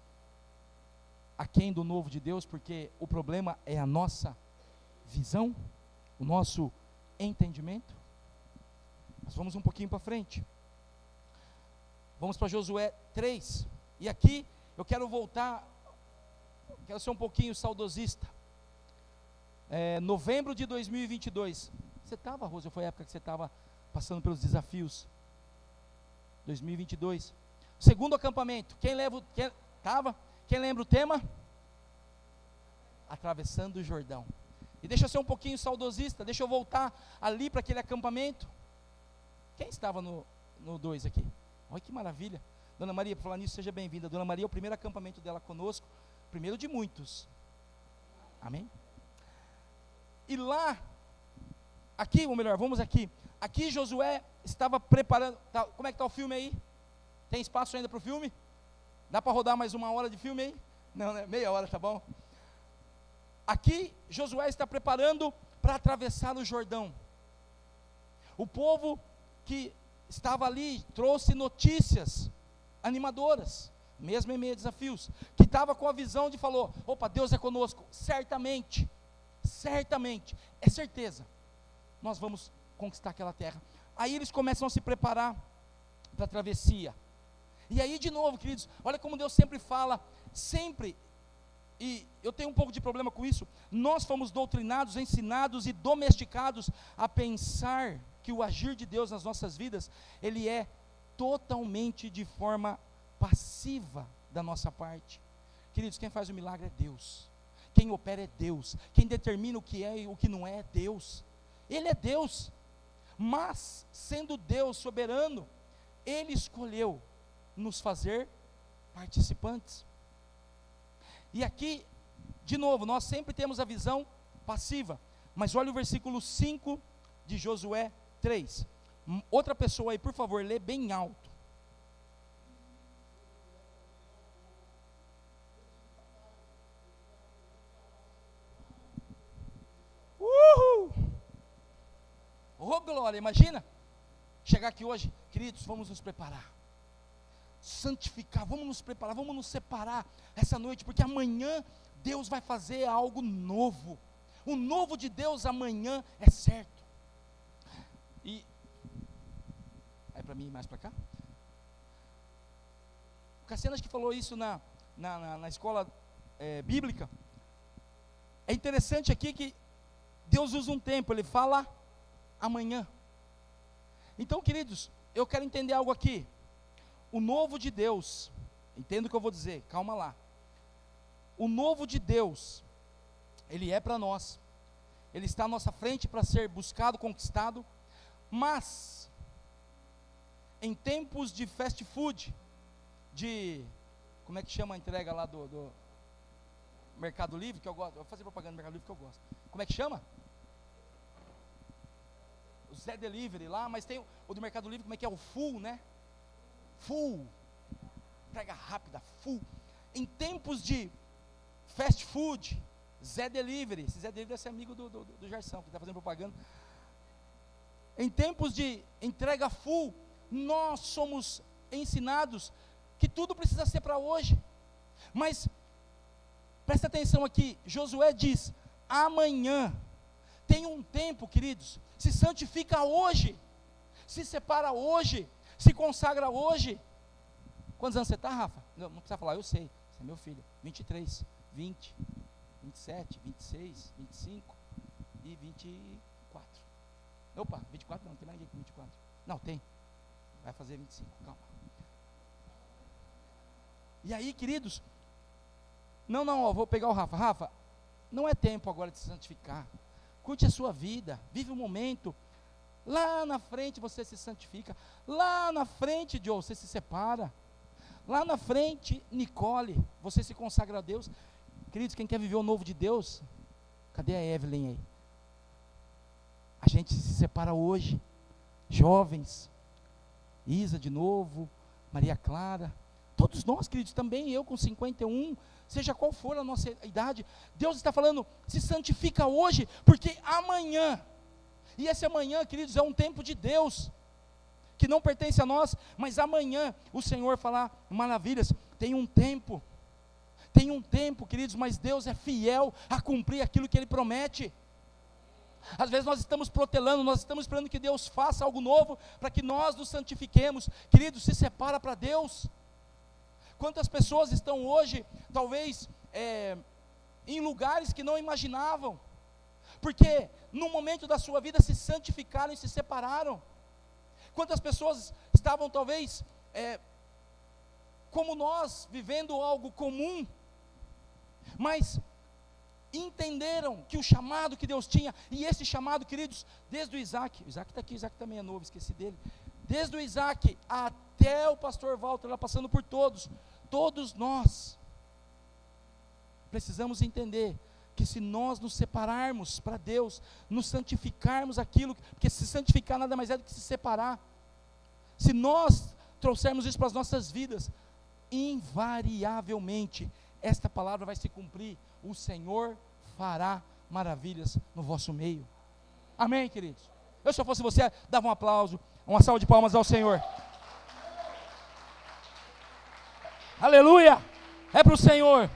aquém do novo de Deus, porque o problema é a nossa visão, o nosso entendimento? Nós vamos um pouquinho para frente, vamos para Josué 3, e aqui eu quero voltar, quero ser um pouquinho saudosista. Novembro de 2022, você estava, Rosa, foi a época que você estava passando pelos desafios. 2022. Segundo acampamento, quem lembra o tema? Atravessando o Jordão. E deixa eu ser um pouquinho saudosista, deixa eu voltar ali para aquele acampamento. Quem estava no 2 aqui? Olha que maravilha. Dona Maria, por falar nisso, seja bem-vinda. Dona Maria, é o primeiro acampamento dela conosco, primeiro de muitos. Amém? E lá, aqui, ou melhor, vamos aqui. Aqui Josué estava preparando. Como é que está o filme aí? Tem espaço ainda para o filme? Dá para rodar mais 1 hora de filme aí? Não, né? Meia hora, tá bom? Aqui Josué está preparando para atravessar o Jordão. O povo que estava ali trouxe notícias animadoras, mesmo em meio a desafios, que estava com a visão de falou, opa, Deus é conosco, certamente, é certeza, nós vamos conquistar aquela terra. Aí eles começam a se preparar para a travessia, e aí de novo, queridos, olha como Deus sempre fala, sempre, e eu tenho um pouco de problema com isso, nós fomos doutrinados, ensinados e domesticados a pensar que o agir de Deus nas nossas vidas, ele é totalmente de forma passiva da nossa parte. Queridos, quem faz o milagre é Deus, quem opera é Deus, quem determina o que é e o que não é Deus, Ele é Deus, mas sendo Deus soberano, Ele escolheu nos fazer participantes. E aqui, de novo, nós sempre temos a visão passiva, mas olha o versículo 5 de Josué 3, outra pessoa aí, por favor, lê bem alto. Oh glória, imagina, chegar aqui hoje, queridos, vamos nos preparar, santificar, vamos nos preparar, vamos nos separar essa noite, porque amanhã Deus vai fazer algo novo, o novo de Deus amanhã é certo. E aí para mim, mais para cá. O Cassiano acho que falou isso na escola bíblica. É interessante aqui que Deus usa um tempo, Ele fala amanhã. Então, queridos, eu quero entender algo aqui. O novo de Deus, entenda o que eu vou dizer, calma lá. O novo de Deus, Ele é para nós, Ele está à nossa frente para ser buscado, conquistado. Mas, em tempos de fast food, como é que chama a entrega lá do Mercado Livre, que eu gosto, eu vou fazer propaganda do Mercado Livre que eu gosto, como é que chama? O Zé Delivery lá, mas tem o do Mercado Livre, como é que é? O Full, né? Full, entrega rápida, Full. Em tempos de fast food, Zé Delivery, esse Zé Delivery é esse amigo do Gerson, que está fazendo propaganda. Em tempos de entrega full, nós somos ensinados que tudo precisa ser para hoje. Mas, presta atenção aqui, Josué diz, amanhã, tem um tempo, queridos, se santifica hoje, se separa hoje, se consagra hoje. Quantos anos você está, Rafa? Não precisa falar, eu sei, você é meu filho, 23, 20, 27, 26, 25 e 24. Opa, 24 não tem mais ninguém com 24. Não, tem. Vai fazer 25, calma. E aí, queridos, vou pegar o Rafa. Rafa, não é tempo agora de se santificar. Curte a sua vida, vive o momento. Lá na frente você se santifica. Lá na frente, Joe, você se separa. Lá na frente, Nicole, você se consagra a Deus. Queridos, quem quer viver o novo de Deus, cadê a Evelyn aí? A gente se separa hoje, jovens, Isa de novo, Maria Clara, todos nós, queridos, também eu com 51, seja qual for a nossa idade, Deus está falando, se santifica hoje, porque amanhã, e esse amanhã, queridos, é um tempo de Deus, que não pertence a nós, mas amanhã o Senhor falar maravilhas, tem um tempo, queridos, mas Deus é fiel a cumprir aquilo que Ele promete. Às vezes nós estamos protelando, nós estamos esperando que Deus faça algo novo, para que nós nos santifiquemos. Queridos, se separa para Deus. Quantas pessoas estão hoje, talvez, em lugares que não imaginavam, porque no momento da sua vida se santificaram e se separaram. Quantas pessoas estavam talvez, como nós, vivendo algo comum, mas entenderam que o chamado que Deus tinha, e esse chamado, queridos, desde o Isaac está aqui, o Isaac também é novo, esqueci dele, desde o Isaac até o pastor Walter, lá passando por todos nós, precisamos entender, que se nós nos separarmos para Deus, nos santificarmos aquilo, porque se santificar nada mais é do que se separar, se nós trouxermos isso para as nossas vidas, invariavelmente, esta palavra vai se cumprir, o Senhor fará maravilhas no vosso meio, amém, queridos? Eu, se eu fosse você, dava um aplauso, uma salva de palmas ao Senhor, aleluia, é para o Senhor.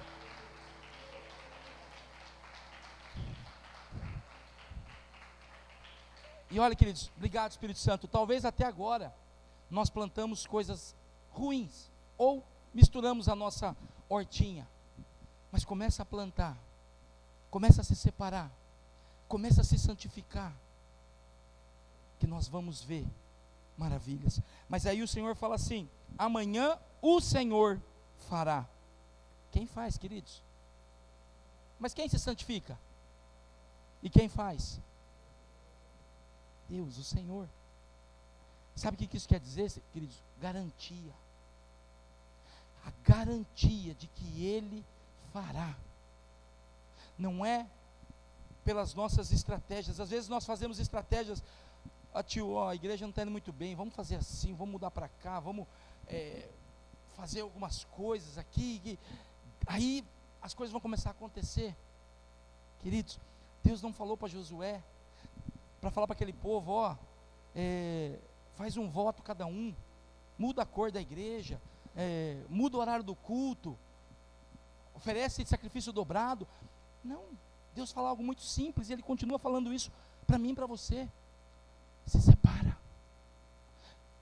E olha, queridos, obrigado Espírito Santo, talvez até agora, nós plantamos coisas ruins, ou misturamos a nossa hortinha, mas começa a plantar, começa a se separar, começa a se santificar, que nós vamos ver maravilhas. Mas aí o Senhor fala assim, amanhã o Senhor fará. Quem faz, queridos? Mas quem se santifica? E quem faz? Deus, o Senhor. Sabe o que isso quer dizer, queridos? Garantia. A garantia de que Ele fará. Não é pelas nossas estratégias. Às vezes nós fazemos estratégias, tio, a igreja não está indo muito bem, vamos fazer assim, vamos mudar para cá, vamos fazer algumas coisas aqui, aí as coisas vão começar a acontecer. Queridos, Deus não falou para Josué, para falar para aquele povo, faz um voto cada um, muda a cor da igreja, muda o horário do culto, oferece sacrifício dobrado. Não, Deus fala algo muito simples, e Ele continua falando isso para mim e para você. Se separa,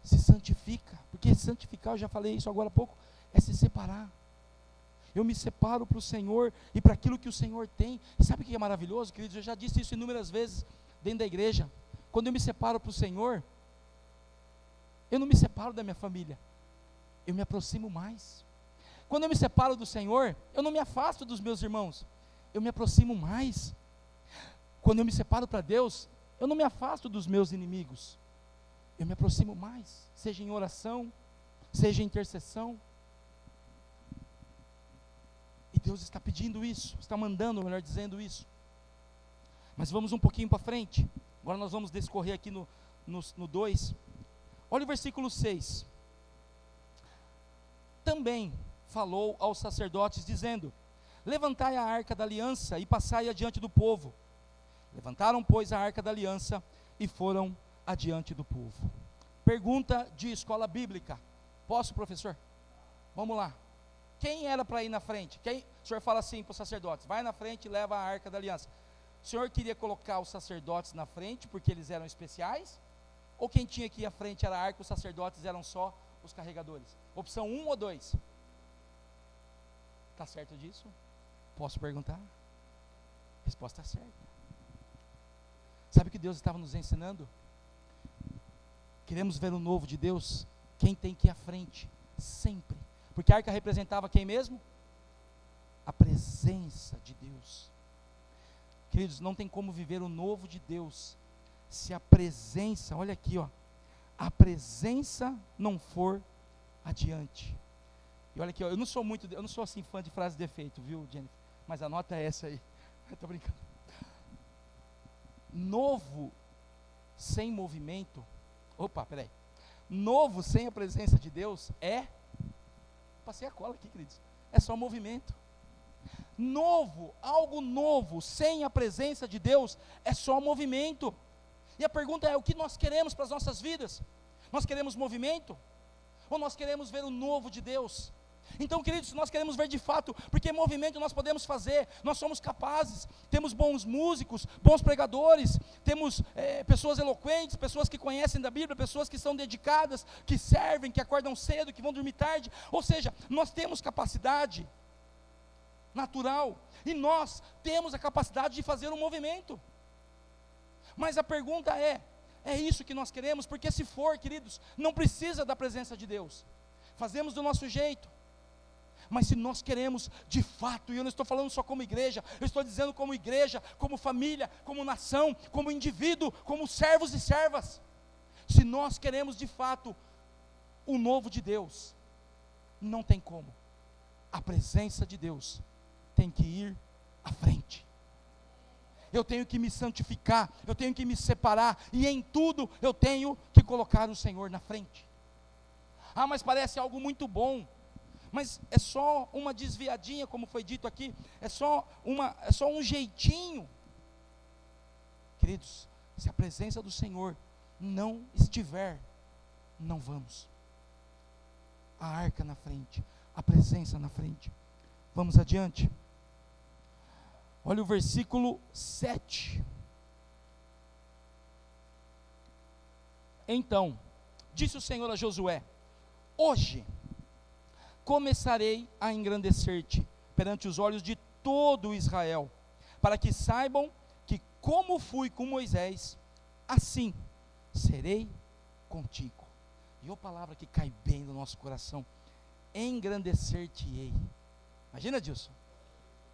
se santifica, porque santificar, eu já falei isso agora há pouco, é se separar. Eu me separo para o Senhor e para aquilo que o Senhor tem. E sabe o que é maravilhoso, queridos? Eu já disse isso inúmeras vezes dentro da igreja. Quando eu me separo para o Senhor, eu não me separo da minha família, eu me aproximo mais. Quando eu me separo do Senhor, eu não me afasto dos meus irmãos, eu me aproximo mais. Quando eu me separo para Deus, eu não me afasto dos meus inimigos, eu me aproximo mais, seja em oração, seja em intercessão. E Deus está pedindo isso, está mandando, melhor dizendo isso. Mas vamos um pouquinho para frente. Agora nós vamos discorrer aqui no 2. Olha o versículo 6. Também falou aos sacerdotes, dizendo: levantai a arca da aliança e passai adiante do povo. Levantaram, pois, a arca da aliança e foram adiante do povo. Pergunta de escola bíblica. Posso, professor? Vamos lá. Quem era para ir na frente? O senhor fala assim para os sacerdotes: vai na frente e leva a arca da aliança. O senhor queria colocar os sacerdotes na frente porque eles eram especiais? Ou quem tinha que ir à frente era a arca, os sacerdotes eram só os carregadores? Opção 1 ou 2? Está certo disso? Posso perguntar? Resposta certa. Sabe o que Deus estava nos ensinando? Queremos ver o novo de Deus? Quem tem que ir à frente? Sempre. Porque a arca representava quem mesmo? A presença de Deus. Queridos, não tem como viver o novo de Deus se a presença, olha aqui, a presença não for adiante. E olha aqui, eu não sou assim fã de frase de efeito, viu, Jennifer? Mas anota essa aí. Estou brincando. Novo sem movimento. Novo sem a presença de Deus passei a cola aqui, queridos. É só movimento. Algo novo sem a presença de Deus é só movimento. E a pergunta é: o que nós queremos para as nossas vidas? Nós queremos movimento? Ou nós queremos ver o novo de Deus? Então, queridos, nós queremos ver de fato, porque movimento nós podemos fazer, nós somos capazes, temos bons músicos, bons pregadores, temos pessoas eloquentes, pessoas que conhecem da Bíblia, pessoas que são dedicadas, que servem, que acordam cedo, que vão dormir tarde. Ou seja, nós temos capacidade natural, e nós temos a capacidade de fazer um movimento. Mas a pergunta é: É isso que nós queremos, porque se for, queridos, não precisa da presença de Deus. Fazemos do nosso jeito. Mas se nós queremos de fato, e eu não estou falando só como igreja, eu estou dizendo como igreja, como família, como nação, como indivíduo, como servos e servas. Se nós queremos de fato o novo de Deus, não tem como. A presença de Deus tem que ir à frente. Eu tenho que me santificar, eu tenho que me separar, e em tudo eu tenho que colocar o Senhor na frente. Ah, mas parece algo muito bom. Mas é só uma desviadinha, como foi dito aqui, é só um jeitinho. Queridos, se a presença do Senhor não estiver, não vamos. A arca na frente, a presença na frente. Vamos adiante. Olha o versículo 7. Então, disse o Senhor a Josué: hoje começarei a engrandecer-te perante os olhos de todo Israel, para que saibam que como fui com Moisés, assim serei contigo. E a palavra que cai bem no nosso coração: engrandecer-te-ei. Imagina disso.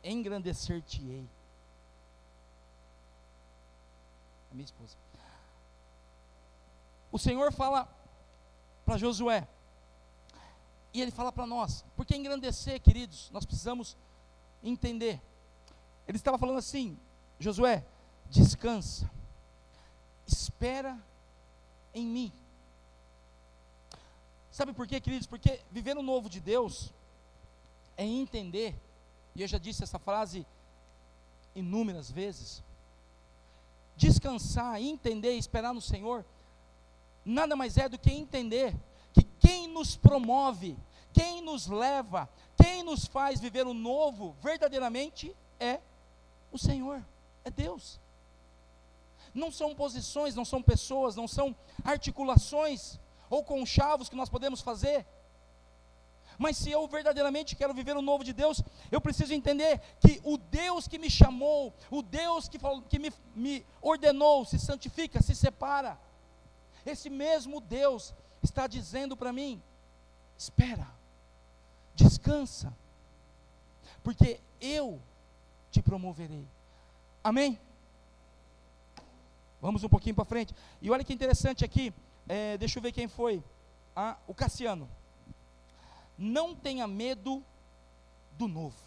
Engrandecer-te-ei. A minha esposa. O Senhor fala para Josué, e Ele fala para nós, porque engrandecer, queridos, nós precisamos entender. Ele estava falando assim: Josué, descansa, espera em mim. Sabe por quê, queridos? Porque viver o novo de Deus é entender, e eu já disse essa frase inúmeras vezes, descansar, entender e esperar no Senhor, nada mais é do que entender que quem nos promove, quem nos leva, quem nos faz viver o novo verdadeiramente é o Senhor, é Deus. Não são posições, não são pessoas, não são articulações ou conchavos que nós podemos fazer. Mas se eu verdadeiramente quero viver o novo de Deus, eu preciso entender que o Deus que me chamou, o Deus que me ordenou, se santifica, se separa, esse mesmo Deus está dizendo para mim: espera, descansa, porque eu te promoverei. Amém? Vamos um pouquinho para frente. E olha que interessante aqui, deixa eu ver quem foi. O Cassiano. Não tenha medo do novo.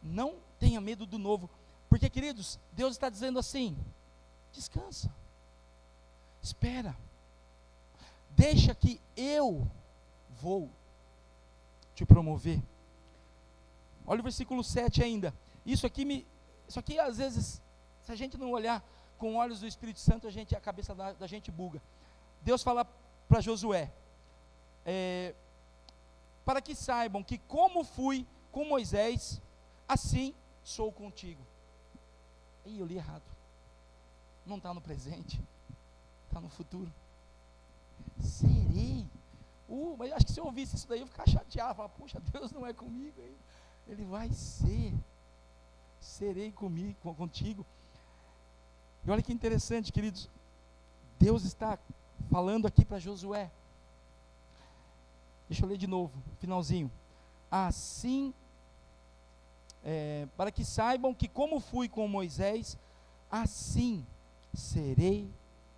Não tenha medo do novo. Porque, queridos, Deus está dizendo assim: descansa, espera, deixa que eu vou te promover. Olha o versículo 7 ainda. Isso aqui às vezes, se a gente não olhar com olhos do Espírito Santo, a cabeça da gente buga. Deus fala para Josué: para que saibam que como fui com Moisés, assim sou contigo. Ih, eu li errado. Não está no presente, está no futuro. Serei. Mas acho que se eu ouvisse isso daí, eu ia ficar chateado, falar: puxa, Deus não é comigo, hein? Ele vai ser. Serei contigo. E olha que interessante, queridos. Deus está falando aqui para Josué. Deixa eu ler de novo, finalzinho. Assim, para que saibam que como fui com Moisés, assim serei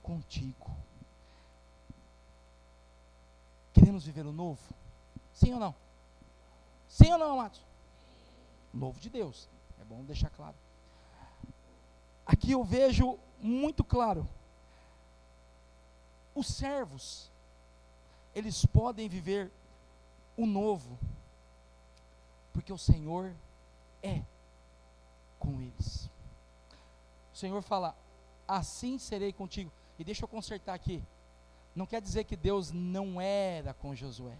contigo. Queremos viver o novo? Sim ou não? Sim ou não, amados? Novo de Deus, é bom deixar claro. Aqui eu vejo muito claro, os servos, eles podem viver o novo, porque o Senhor é com eles. O Senhor fala: assim serei contigo. E deixa eu consertar aqui, não quer dizer que Deus não era com Josué.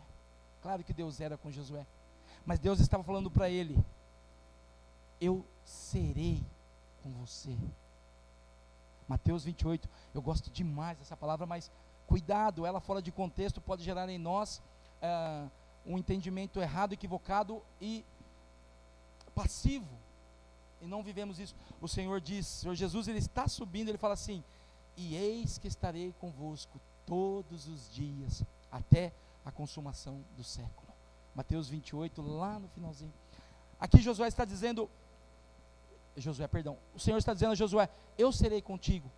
Claro que Deus era com Josué, mas Deus estava falando para ele: eu serei com você. Mateus 28, eu gosto demais dessa palavra, mas cuidado, ela fora de contexto pode gerar em nós um entendimento errado, equivocado e passivo, e não vivemos isso. O Senhor diz, o Senhor Jesus, Ele está subindo, Ele fala assim: e eis que estarei convosco todos os dias, até a consumação do século. Mateus 28, lá no finalzinho. Aqui Josué está dizendo, o Senhor está dizendo a Josué, eu serei contigo.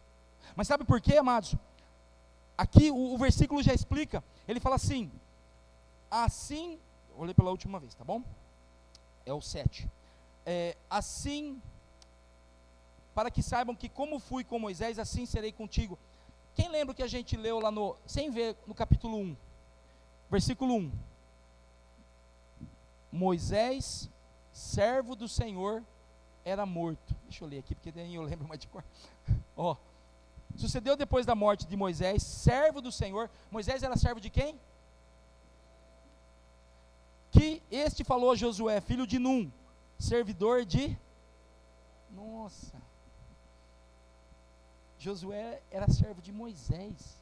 Mas sabe por quê, amados? Aqui o versículo já explica, ele fala assim, vou ler pela última vez, tá bom? É o 7. Assim, para que saibam que como fui com Moisés, assim serei contigo. Quem lembra que a gente leu lá sem ver, no capítulo 1, versículo 1, Moisés, servo do Senhor, era morto. Deixa eu ler aqui, porque daí eu lembro mais de cor. Sucedeu depois da morte de Moisés, servo do Senhor. Moisés era servo de quem? Que este falou a Josué, filho de Num, servidor de... Nossa, Josué era servo de Moisés.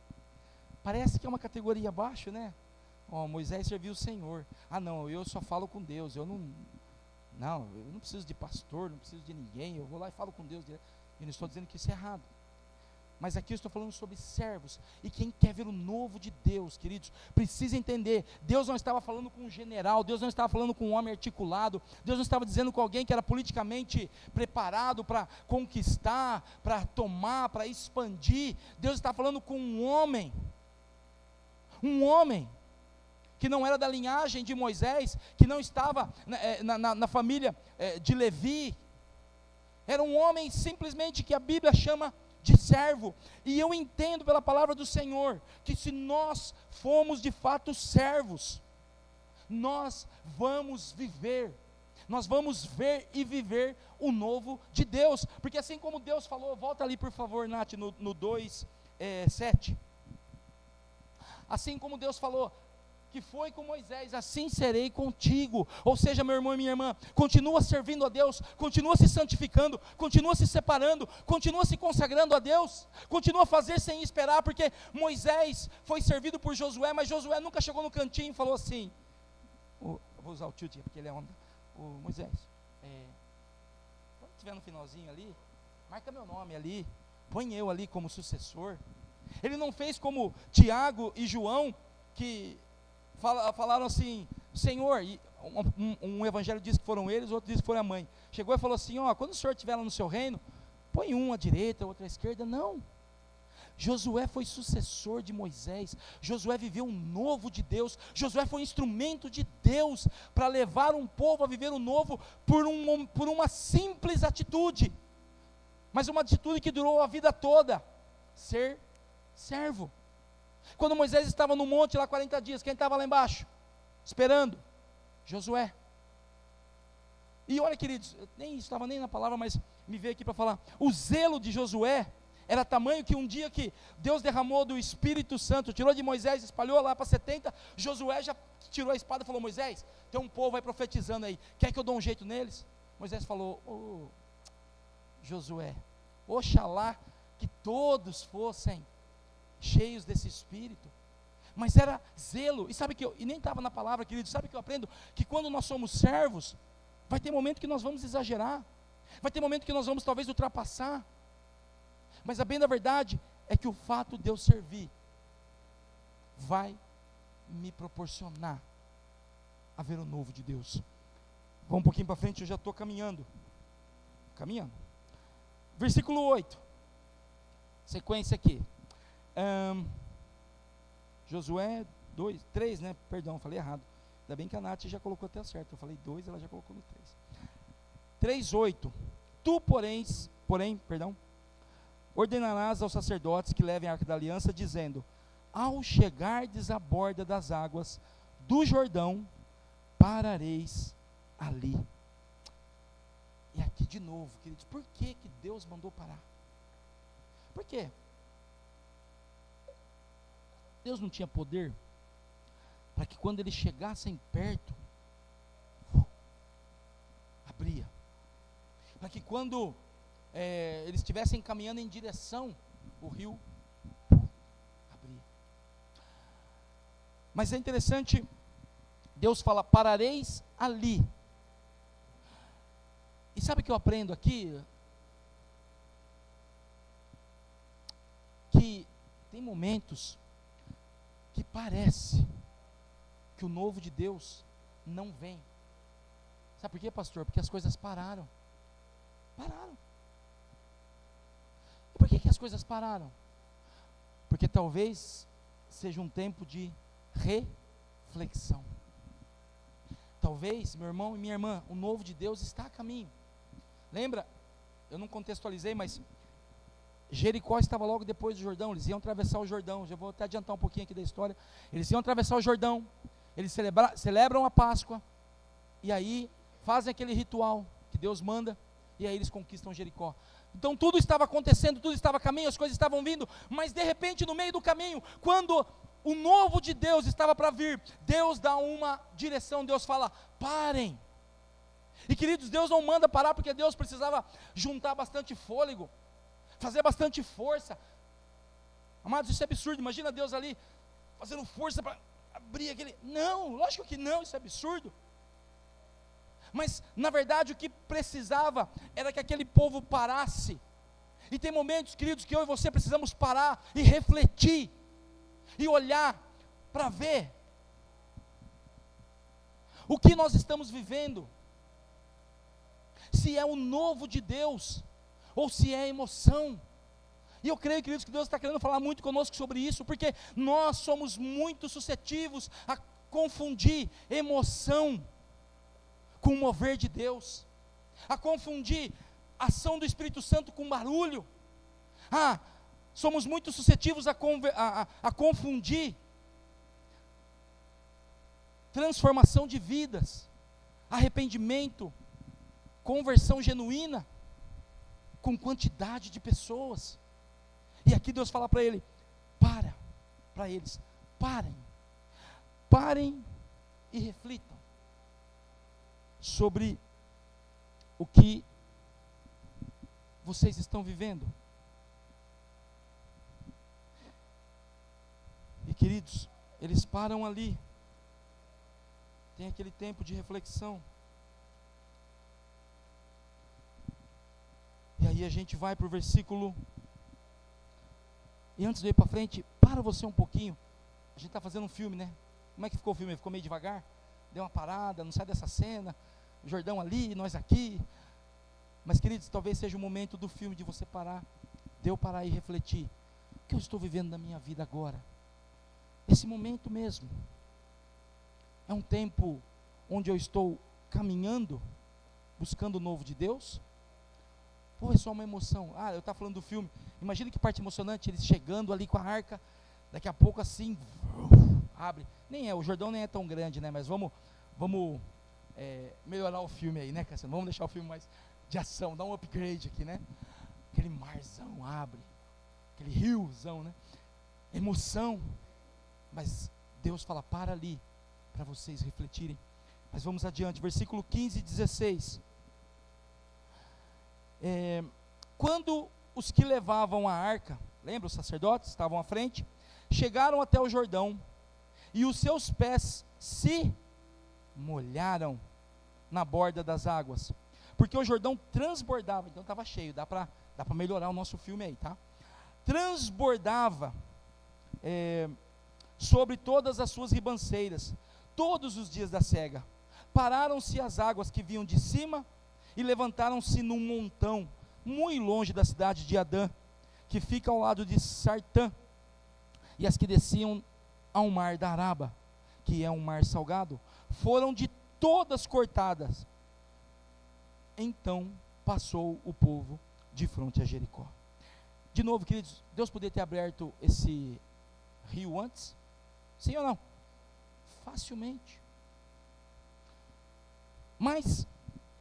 Parece que é uma categoria abaixo, né? Moisés serviu o Senhor. Não, eu só falo com Deus. Eu não preciso de pastor, não preciso de ninguém. Eu vou lá e falo com Deus. Eu não estou dizendo que isso é errado. Mas aqui eu estou falando sobre servos. E quem quer ver o novo de Deus, queridos, precisa entender. Deus não estava falando com um general. Deus não estava falando com um homem articulado. Deus não estava dizendo com alguém que era politicamente preparado para conquistar, para tomar, para expandir. Deus está falando com um homem. Um homem que não era da linhagem de Moisés, que não estava na família de Levi. Era um homem simplesmente que a Bíblia chama de servo. E eu entendo pela palavra do Senhor, que se nós formos de fato servos, nós vamos viver, nós vamos ver e viver o novo de Deus, porque assim como Deus falou, volta ali por favor, Nath, no 2:7, assim como Deus falou, que foi com Moisés, assim serei contigo. Ou seja, meu irmão e minha irmã, continua servindo a Deus, continua se santificando, continua se separando, continua se consagrando a Deus, continua a fazer sem esperar, porque Moisés foi servido por Josué, mas Josué nunca chegou no cantinho e falou assim, vou usar o tio, porque ele é homem, Moisés, quando estiver no finalzinho ali, marca meu nome ali, põe eu ali como sucessor. Ele não fez como Tiago e João, que falaram assim, Senhor, e um evangelho diz que foram eles, outro diz que foi a mãe, chegou e falou assim, quando o Senhor estiver lá no seu reino, põe um à direita, outro à esquerda. Não, Josué foi sucessor de Moisés, Josué viveu um novo de Deus, Josué foi instrumento de Deus, para levar um povo a viver o novo, por uma simples atitude, mas uma atitude que durou a vida toda, ser servo. Quando Moisés estava no monte lá 40 dias, quem estava lá embaixo? Esperando? Josué. E olha, queridos, nem estava nem na palavra, mas me veio aqui para falar, o zelo de Josué era tamanho que um dia que Deus derramou do Espírito Santo, tirou de Moisés, espalhou lá para 70, Josué já tirou a espada e falou, Moisés, tem um povo aí profetizando aí, quer que eu dou um jeito neles? Moisés falou, Josué, oxalá que todos fossem cheios desse Espírito, mas era zelo. E sabe que e nem estava na palavra, querido, sabe que eu aprendo? Que quando nós somos servos, vai ter momento que nós vamos exagerar, vai ter momento que nós vamos talvez ultrapassar, mas a bem da verdade é que o fato de eu servir, vai me proporcionar a ver o novo de Deus. Vamos um pouquinho para frente, eu já estou caminhando, versículo 8, sequência aqui, Josué 3, né? Perdão, falei errado. Ainda bem que a Nath já colocou até certo. Eu falei 2, ela já colocou no 3. 3:8. Tu, porém, ordenarás aos sacerdotes que levem a arca da aliança, dizendo: ao chegardes à borda das águas do Jordão, parareis ali. E aqui de novo, queridos, por que Deus mandou parar? Por quê? Deus não tinha poder para que quando eles chegassem perto, abria, para que quando eles estivessem caminhando em direção, o rio abria. Mas é interessante, Deus fala, parareis ali. E sabe o que eu aprendo aqui? tem momentos que parece que o novo de Deus não vem. Sabe por quê, pastor? Porque as coisas pararam. Pararam. E por que as coisas pararam? Porque talvez seja um tempo de reflexão. Talvez, meu irmão e minha irmã, o novo de Deus está a caminho. Lembra? Eu não contextualizei, mas Jericó estava logo depois do Jordão. Eles iam atravessar o Jordão. Já vou até adiantar um pouquinho aqui da história. Eles iam atravessar o Jordão. Eles celebram a Páscoa. E aí fazem aquele ritual que Deus manda. E aí eles conquistam Jericó. Então tudo estava acontecendo, tudo estava a caminho, as coisas estavam vindo. Mas de repente, no meio do caminho, quando o novo de Deus estava para vir, Deus dá uma direção. Deus fala: parem. E queridos, Deus não manda parar porque Deus precisava juntar bastante fôlego, fazer bastante força. Amados, isso é absurdo. Imagina Deus ali fazendo força para abrir aquele... Não, lógico que não, isso é absurdo. Mas na verdade o que precisava era que aquele povo parasse. E tem momentos, queridos, que eu e você precisamos parar e refletir e olhar para ver o que nós estamos vivendo, se é o novo de Deus ou se é emoção. E eu creio, queridos, que Deus está querendo falar muito conosco sobre isso, porque nós somos muito suscetíveis a confundir emoção com o mover de Deus, a confundir a ação do Espírito Santo com barulho. Somos muito suscetíveis a confundir transformação de vidas, arrependimento, conversão genuína, com quantidade de pessoas. E aqui Deus fala para eles: parem e reflitam sobre o que vocês estão vivendo. E queridos, eles param ali, tem aquele tempo de reflexão. E aí a gente vai para o versículo. E antes de eu ir para frente, para você um pouquinho. A gente está fazendo um filme, né? Como é que ficou o filme? Ficou meio devagar? Deu uma parada, não sai dessa cena. O Jordão ali, nós aqui. Mas queridos, talvez seja o momento do filme de você parar, de eu parar e refletir. O que eu estou vivendo na minha vida agora? Esse momento mesmo. É um tempo onde eu estou caminhando, buscando o novo de Deus? Ou é só uma emoção? Eu estava falando do filme. Imagina que parte emocionante, eles chegando ali com a arca. Daqui a pouco assim, abre. O Jordão nem é tão grande, né? Mas vamos melhorar o filme aí, né, Cassiano? Vamos deixar o filme mais de ação, dar um upgrade aqui, né? Aquele marzão abre, aquele riozão, né? Emoção. Mas Deus fala: para ali, para vocês refletirem. Mas vamos adiante, versículo 15 e 16. Quando os que levavam a arca, lembra, os sacerdotes estavam à frente, chegaram até o Jordão, e os seus pés se molharam na borda das águas, porque o Jordão transbordava. Então estava cheio, dá para melhorar o nosso filme aí, tá? Transbordava sobre todas as suas ribanceiras, todos os dias da cega. Pararam-se as águas que vinham de cima, e levantaram-se num montão, muito longe da cidade de Adã, que fica ao lado de Sartã, e as que desciam ao mar da Araba, que é um mar salgado, foram de todas cortadas. Então passou o povo de frente a Jericó. De novo, queridos, Deus poderia ter aberto esse rio antes? Sim ou não? Facilmente. Mas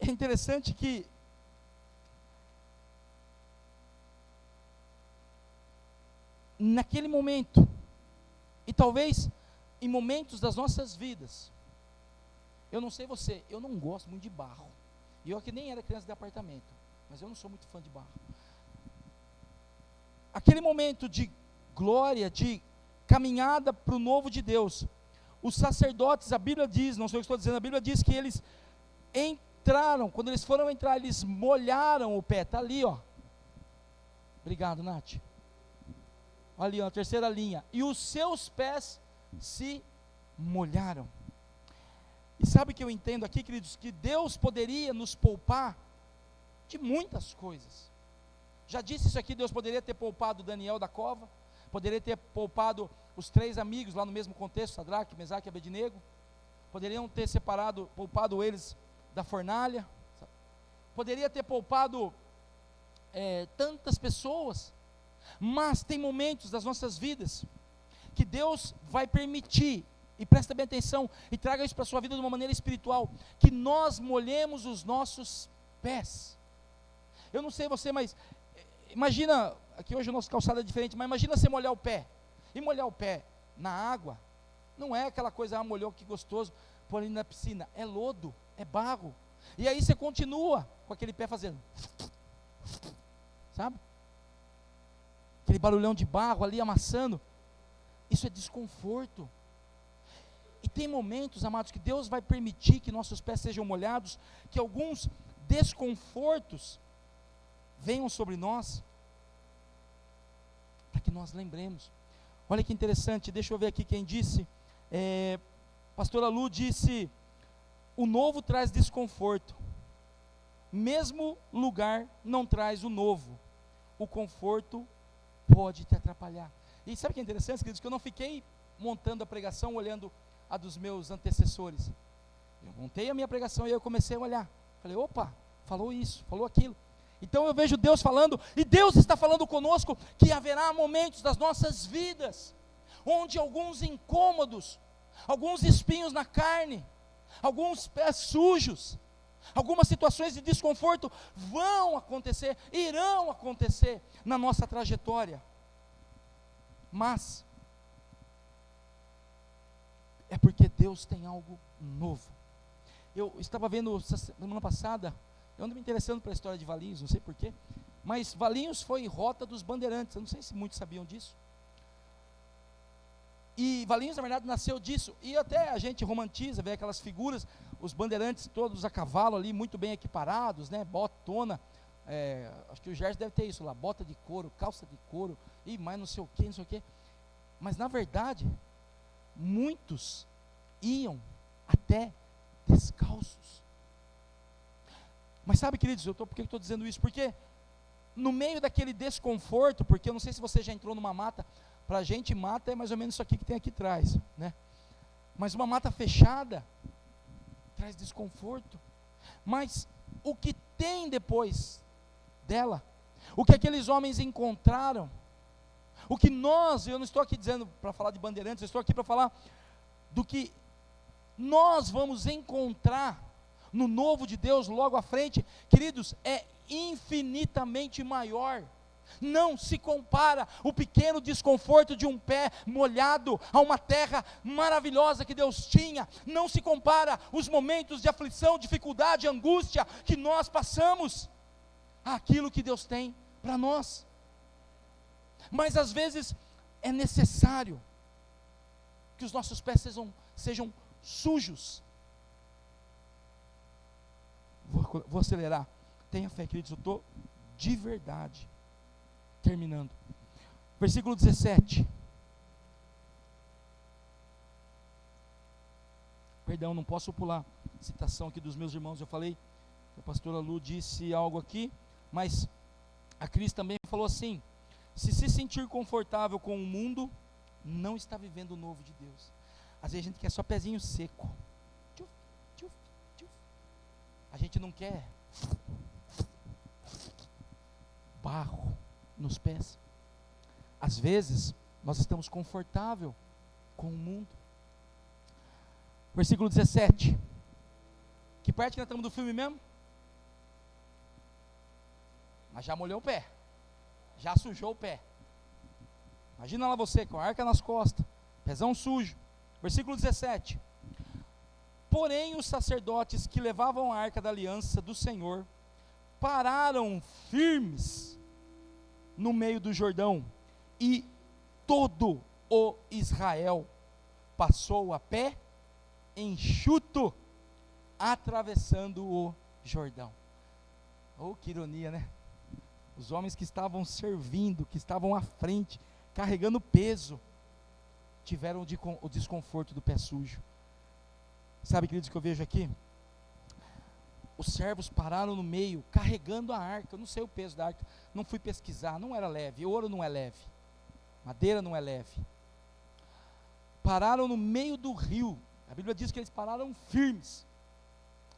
é interessante que naquele momento, e talvez em momentos das nossas vidas, eu não sei você, eu não gosto muito de barro. E eu que nem era criança de apartamento, mas eu não sou muito fã de barro. Aquele momento de glória, de caminhada para o novo de Deus, os sacerdotes, a Bíblia diz, não sei o que estou dizendo, a Bíblia diz que eles entraram, quando eles foram entrar, eles molharam o pé. Está ali, ó. Obrigado, Nath. olha ali, ó, a terceira linha, e os seus pés se molharam. E sabe o que eu entendo aqui, queridos? Que Deus poderia nos poupar de muitas coisas. Já disse isso aqui, Deus poderia ter poupado Daniel da cova, poderia ter poupado os 3 amigos, lá no mesmo contexto, Sadraque, Mesaque e Abednego, poderiam ter poupado eles da fornalha, poderia ter poupado tantas pessoas, mas tem momentos das nossas vidas, que Deus vai permitir, e presta bem atenção, e traga isso para a sua vida de uma maneira espiritual, que nós molhemos os nossos pés. Eu não sei você, mas imagina, aqui hoje o nosso calçado é diferente, mas imagina você molhar o pé, e molhar o pé na água, não é aquela coisa, molhou, que gostoso, pôr ali na piscina, é lodo, é barro, e aí você continua com aquele pé fazendo, sabe, aquele barulhão de barro ali amassando, isso é desconforto. E tem momentos, amados, que Deus vai permitir que nossos pés sejam molhados, que alguns desconfortos venham sobre nós, para que nós lembremos. Olha que interessante, deixa eu ver aqui quem disse, pastora Lu disse, o novo traz desconforto, mesmo lugar não traz o novo, o conforto pode te atrapalhar. E sabe o que é interessante, queridos, que eu não fiquei montando a pregação olhando a dos meus antecessores, eu montei a minha pregação e eu comecei a olhar, falei, opa, falou isso, falou aquilo. Então eu vejo Deus falando, e Deus está falando conosco, que haverá momentos das nossas vidas, onde alguns incômodos, alguns espinhos na carne, alguns pés sujos, algumas situações de desconforto vão acontecer, irão acontecer na nossa trajetória, mas é porque Deus tem algo novo. Eu estava vendo semana passada, eu ando me interessando para a história de Valinhos, não sei porquê, mas Valinhos foi rota dos bandeirantes, eu não sei se muitos sabiam disso, e Valinhos na verdade nasceu disso, e até a gente romantiza, vê aquelas figuras, os bandeirantes todos a cavalo ali, muito bem equiparados, né, botona, acho que o Gerson deve ter isso lá, bota de couro, calça de couro, e mais não sei o que, mas na verdade, muitos iam até descalços. Mas sabe, queridos, por que eu estou dizendo isso? Porque no meio daquele desconforto, porque eu não sei se você já entrou numa mata, para a gente mata é mais ou menos isso aqui que tem aqui atrás, né? Mas uma mata fechada traz desconforto. Mas o que tem depois dela, o que aqueles homens encontraram, o que eu não estou aqui dizendo para falar de bandeirantes, eu estou aqui para falar do que nós vamos encontrar no novo de Deus logo à frente, queridos, é infinitamente maior. Não se compara o pequeno desconforto de um pé molhado a uma terra maravilhosa que Deus tinha. Não se compara os momentos de aflição, dificuldade, angústia que nós passamos àquilo que Deus tem para nós. Mas às vezes é necessário que os nossos pés sejam sujos. Vou acelerar. Tenha fé, queridos, eu estou de verdade terminando. Versículo 17. Perdão, não posso pular. Citação aqui dos meus irmãos, eu falei, a pastora Lu disse algo aqui, mas a Cris também falou assim: se sentir confortável com o mundo, não está vivendo o novo de Deus. Às vezes a gente quer só pezinho seco. A gente não quer barro nos pés. Às vezes nós estamos confortável com o mundo. Versículo 17. Que parte que nós estamos do filme mesmo? Mas já molhou o pé, já sujou o pé. Imagina lá você com a arca nas costas, pezão sujo. Versículo 17. Porém os sacerdotes que levavam a arca da aliança do Senhor pararam firmes no meio do Jordão, e todo o Israel passou a pé enxuto, atravessando o Jordão. Oh, que ironia, né? Os homens que estavam servindo, que estavam à frente, carregando peso, tiveram o desconforto do pé sujo. Sabe, queridos, o que eu vejo aqui? Os servos pararam no meio, carregando a arca. Eu não sei o peso da arca, não fui pesquisar, não era leve. Ouro não é leve, madeira não é leve. Pararam no meio do rio. A Bíblia diz que eles pararam firmes,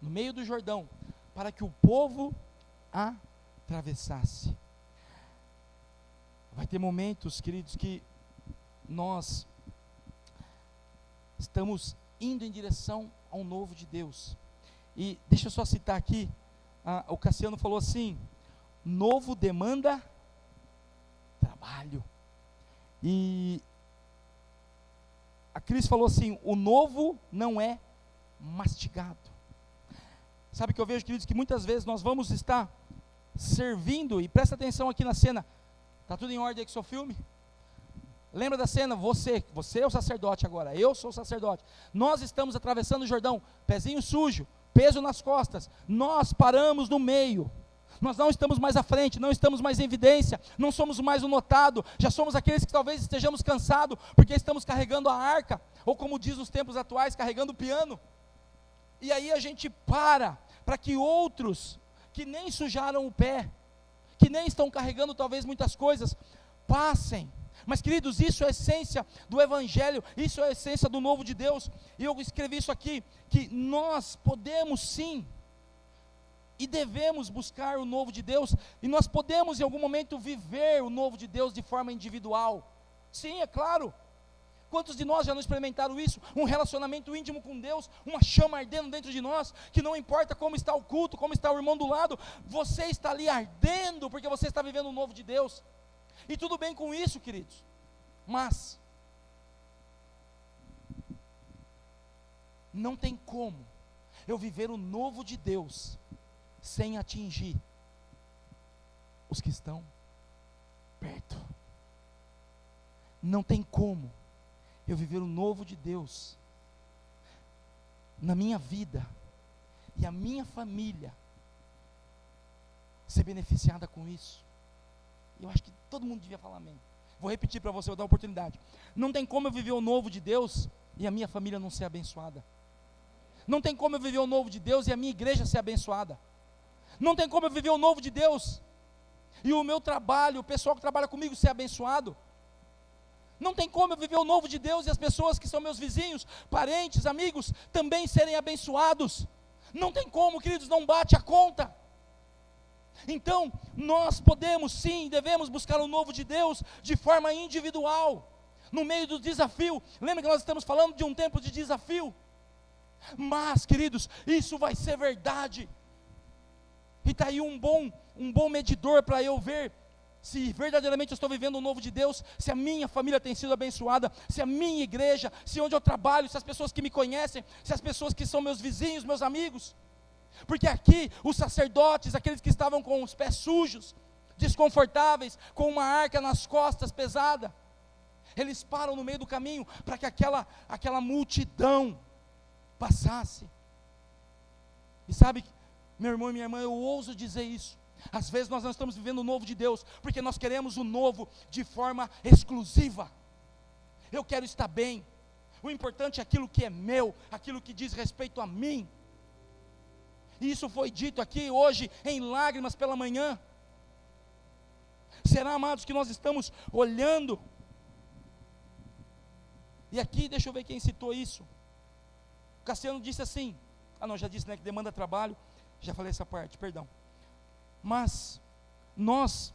no meio do Jordão, para que o povo atravessasse. Vai ter momentos, queridos, que nós estamos indo em direção ao novo de Deus. E deixa eu só citar aqui, o Cassiano falou assim: novo demanda trabalho. E a Cris falou assim: o novo não é mastigado. Sabe o que eu vejo, queridos, que muitas vezes nós vamos estar servindo, e presta atenção aqui na cena, está tudo em ordem aí com o seu filme? Lembra da cena? Você é o sacerdote agora, eu sou o sacerdote, nós estamos atravessando o Jordão, pezinho sujo, peso nas costas, nós paramos no meio, nós não estamos mais à frente, não estamos mais em evidência, não somos mais o notado, já somos aqueles que talvez estejamos cansados, porque estamos carregando a arca, ou como diz nos tempos atuais, carregando o piano, e aí a gente para que outros, que nem sujaram o pé, que nem estão carregando talvez muitas coisas, passem. Mas, queridos, isso é a essência do Evangelho, isso é a essência do novo de Deus. E eu escrevi isso aqui, que nós podemos sim, e devemos buscar o novo de Deus, e nós podemos em algum momento viver o novo de Deus de forma individual. Sim, é claro. Quantos de nós já não experimentaram isso? Um relacionamento íntimo com Deus, uma chama ardendo dentro de nós, que não importa como está o culto, como está o irmão do lado, você está ali ardendo, porque você está vivendo o novo de Deus. E tudo bem com isso, queridos, mas não tem como eu viver o novo de Deus sem atingir os que estão perto. Não tem como eu viver o novo de Deus na minha vida e a minha família ser beneficiada com isso. Eu acho que todo mundo devia falar amém. Vou repetir para você, vou dar uma oportunidade. Não tem como eu viver o novo de Deus e a minha família não ser abençoada. Não tem como eu viver o novo de Deus e a minha igreja ser abençoada. Não tem como eu viver o novo de Deus e o meu trabalho, o pessoal que trabalha comigo ser abençoado. Não tem como eu viver o novo de Deus e as pessoas que são meus vizinhos, parentes, amigos, também serem abençoados. Não tem como, queridos, não bate a conta. Então, nós podemos sim, devemos buscar o novo de Deus de forma individual, no meio do desafio. Lembra que nós estamos falando de um tempo de desafio? Mas, queridos, isso vai ser verdade. E está aí um bom medidor para eu ver se verdadeiramente eu estou vivendo o novo de Deus, se a minha família tem sido abençoada, se a minha igreja, se onde eu trabalho, se as pessoas que me conhecem, se as pessoas que são meus vizinhos, meus amigos. Porque aqui, os sacerdotes, aqueles que estavam com os pés sujos, desconfortáveis, com uma arca nas costas pesada, eles param no meio do caminho, para que aquela multidão passasse. E sabe, meu irmão e minha irmã, eu ouso dizer isso, às vezes nós não estamos vivendo o novo de Deus, porque nós queremos o novo de forma exclusiva. Eu quero estar bem, o importante é aquilo que é meu, aquilo que diz respeito a mim. E isso foi dito aqui hoje em lágrimas pela manhã. Será, amados, que nós estamos olhando? E aqui, deixa eu ver quem citou isso. O Cassiano disse assim, já disse, né, que demanda trabalho, já falei essa parte, perdão. Mas nós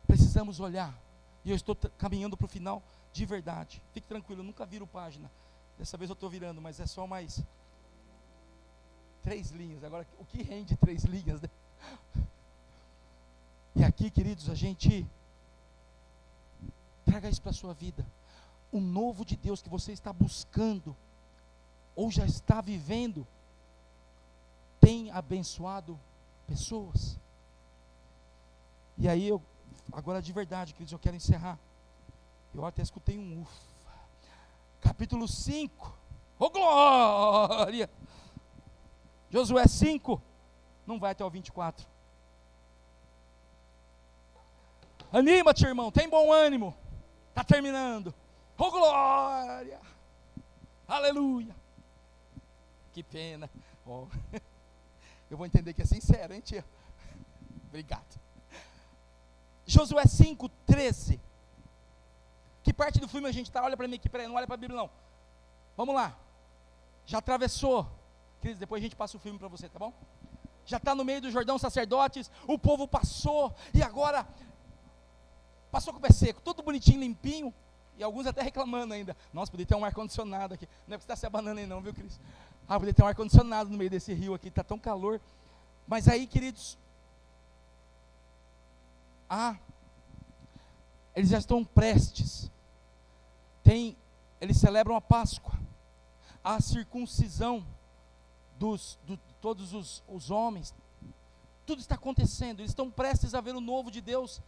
precisamos olhar, e eu estou caminhando para o final de verdade. Fique tranquilo, eu nunca viro página. Dessa vez eu estou virando, mas é só mais 3 linhas. Agora, o que rende 3 linhas, né? E aqui, queridos, a gente traga isso para a sua vida. O novo de Deus que você está buscando, ou já está vivendo, tem abençoado pessoas. E aí, agora de verdade, queridos, eu quero encerrar. Eu até escutei um ufa. Capítulo 5. Oh glória! Josué 5, não vai até o 24. Anima-te, irmão, tem bom ânimo. Está terminando. Oh, glória! Aleluia! Que pena. Oh. Eu vou entender que é sincero, hein, tia? Obrigado. Josué 5:13. Que parte do filme a gente está? Olha para mim aqui, peraí, não olha para a Bíblia não. Vamos lá. Já atravessou. Cris, depois a gente passa o filme para você, tá bom? Já está no meio do Jordão, sacerdotes, o povo passou, e agora, passou com o pé seco, tudo bonitinho, limpinho, e alguns até reclamando ainda. Nossa, podia ter um ar-condicionado aqui. Não é porque você está se abanando aí não, viu, Cris? Podia ter um ar-condicionado no meio desse rio aqui, está tão calor. Mas aí, queridos, eles já estão prestes. Eles celebram a Páscoa, a circuncisão de todos os homens. Tudo está acontecendo, eles estão prestes a ver o novo de Deus,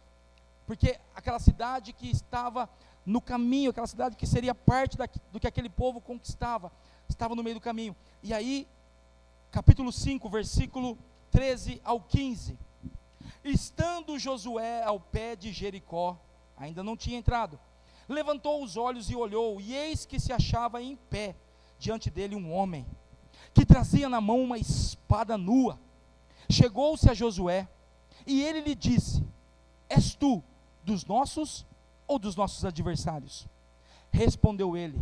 porque aquela cidade que estava no caminho, aquela cidade que seria parte do que aquele povo conquistava, estava no meio do caminho. E aí, capítulo 5, versículo 13 ao 15. Estando Josué ao pé de Jericó, ainda não tinha entrado, levantou os olhos e olhou, e eis que se achava em pé diante dele um homem, que trazia na mão uma espada nua. Chegou-se a Josué, e ele lhe disse: és tu dos nossos ou dos nossos adversários? Respondeu ele: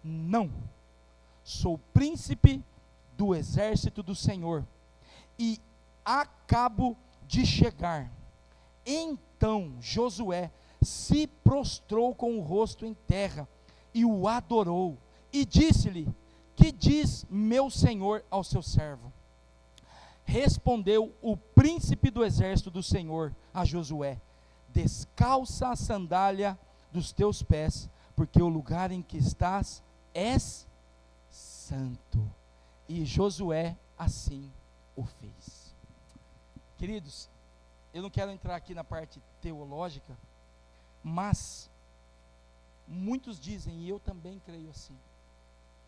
não, sou príncipe do exército do Senhor, e acabo de chegar. Então Josué se prostrou com o rosto em terra, e o adorou, e disse-lhe: que diz meu senhor ao seu servo? Respondeu o príncipe do exército do Senhor a Josué: descalça a sandália dos teus pés, porque o lugar em que estás és santo. E Josué assim o fez. Queridos, eu não quero entrar aqui na parte teológica, mas muitos dizem, e eu também creio assim,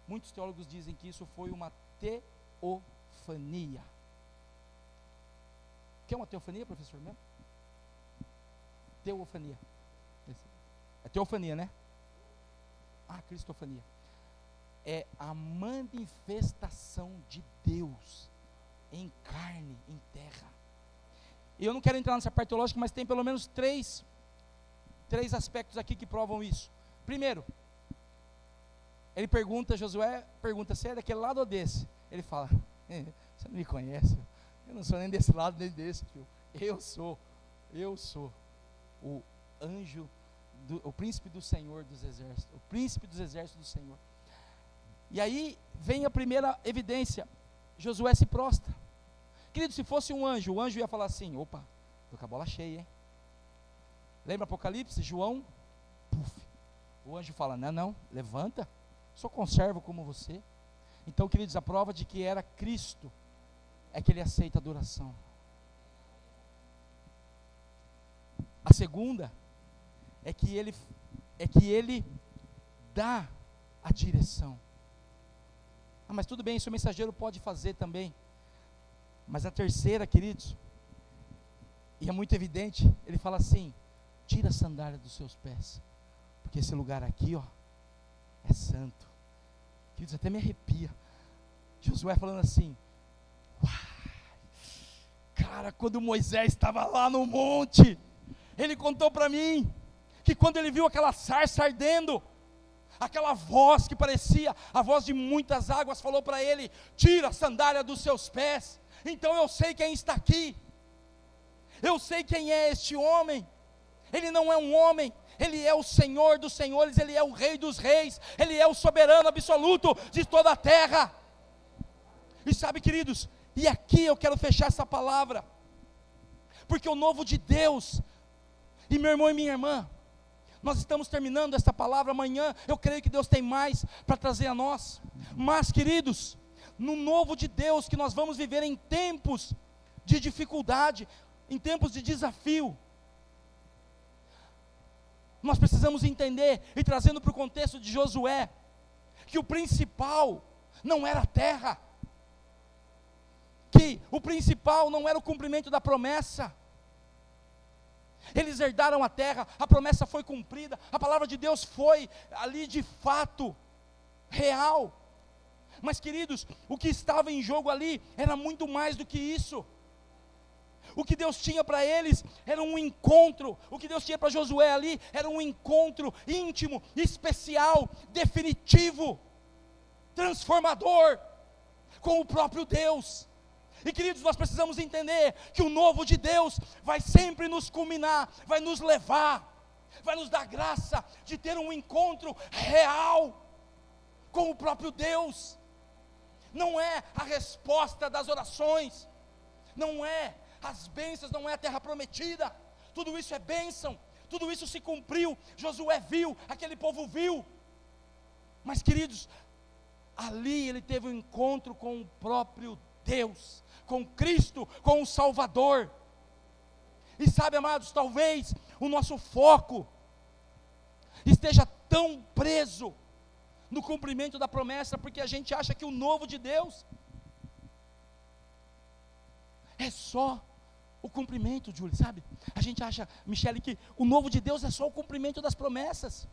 muitos teólogos dizem que isso foi uma teofania. O que é uma teofania, professor mesmo? Teofania. É teofania, né? Cristofania. É a manifestação de Deus em carne, em terra. E eu não quero entrar nessa parte teológica, mas tem pelo menos três aspectos aqui que provam isso. Primeiro, ele pergunta, Josué pergunta: você é daquele lado ou desse? Ele fala: você não me conhece, eu não sou nem desse lado nem desse, filho. Eu sou o anjo, o príncipe do Senhor dos exércitos, o príncipe dos exércitos do Senhor. E aí vem a primeira evidência: Josué se prostra. Querido, se fosse um anjo, o anjo ia falar assim: opa, tô com a bola cheia, hein? Lembra Apocalipse, João? Puf. O anjo fala: não, levanta, sou conservo como você. Então, queridos, a prova de que era Cristo é que ele aceita a adoração. A segunda é que ele dá a direção. Mas tudo bem, isso o mensageiro pode fazer também. Mas a terceira, queridos, e é muito evidente, ele fala assim: tira a sandália dos seus pés, porque esse lugar aqui, é santo. Queridos, até me arrepia. Josué falando assim: cara, quando Moisés estava lá no monte, ele contou para mim que quando ele viu aquela sarça ardendo, aquela voz que parecia a voz de muitas águas falou para ele: tira a sandália dos seus pés. Então eu sei quem está aqui, eu sei quem é este homem. Ele não é um homem, ele é o Senhor dos senhores, ele é o Rei dos reis, ele é o soberano absoluto de toda a terra. E sabe, queridos, e aqui eu quero fechar essa palavra, porque o novo de Deus, e meu irmão e minha irmã, nós estamos terminando esta palavra. Amanhã eu creio que Deus tem mais para trazer a nós. Mas, queridos, no novo de Deus que nós vamos viver em tempos de dificuldade, em tempos de desafio, nós precisamos entender, e trazendo para o contexto de Josué, que o principal não era a terra, que o principal não era o cumprimento da promessa, Eles herdaram a terra, a promessa foi cumprida, a palavra de Deus foi ali de fato real. Mas queridos, o que estava em jogo ali era muito mais do que isso. O que Deus tinha para eles era um encontro, o que Deus tinha para Josué ali era um encontro íntimo, especial, definitivo, transformador com o próprio Deus. E queridos, nós precisamos entender que o novo de Deus vai sempre nos culminar, vai nos levar, vai nos dar graça de ter um encontro real com o próprio Deus. Não é a resposta das orações, não é as bênçãos, não é a terra prometida, tudo isso é bênção, tudo isso se cumpriu, Josué viu, aquele povo viu, mas queridos, ali ele teve um encontro com o próprio Deus, com Cristo, com o Salvador. E sabe, amados, talvez o nosso foco esteja tão preso no cumprimento da promessa, porque a gente acha que o novo de Deus é só o cumprimento, Júlio, sabe? A gente acha, Michele, que o novo de Deus é só o cumprimento das promessas,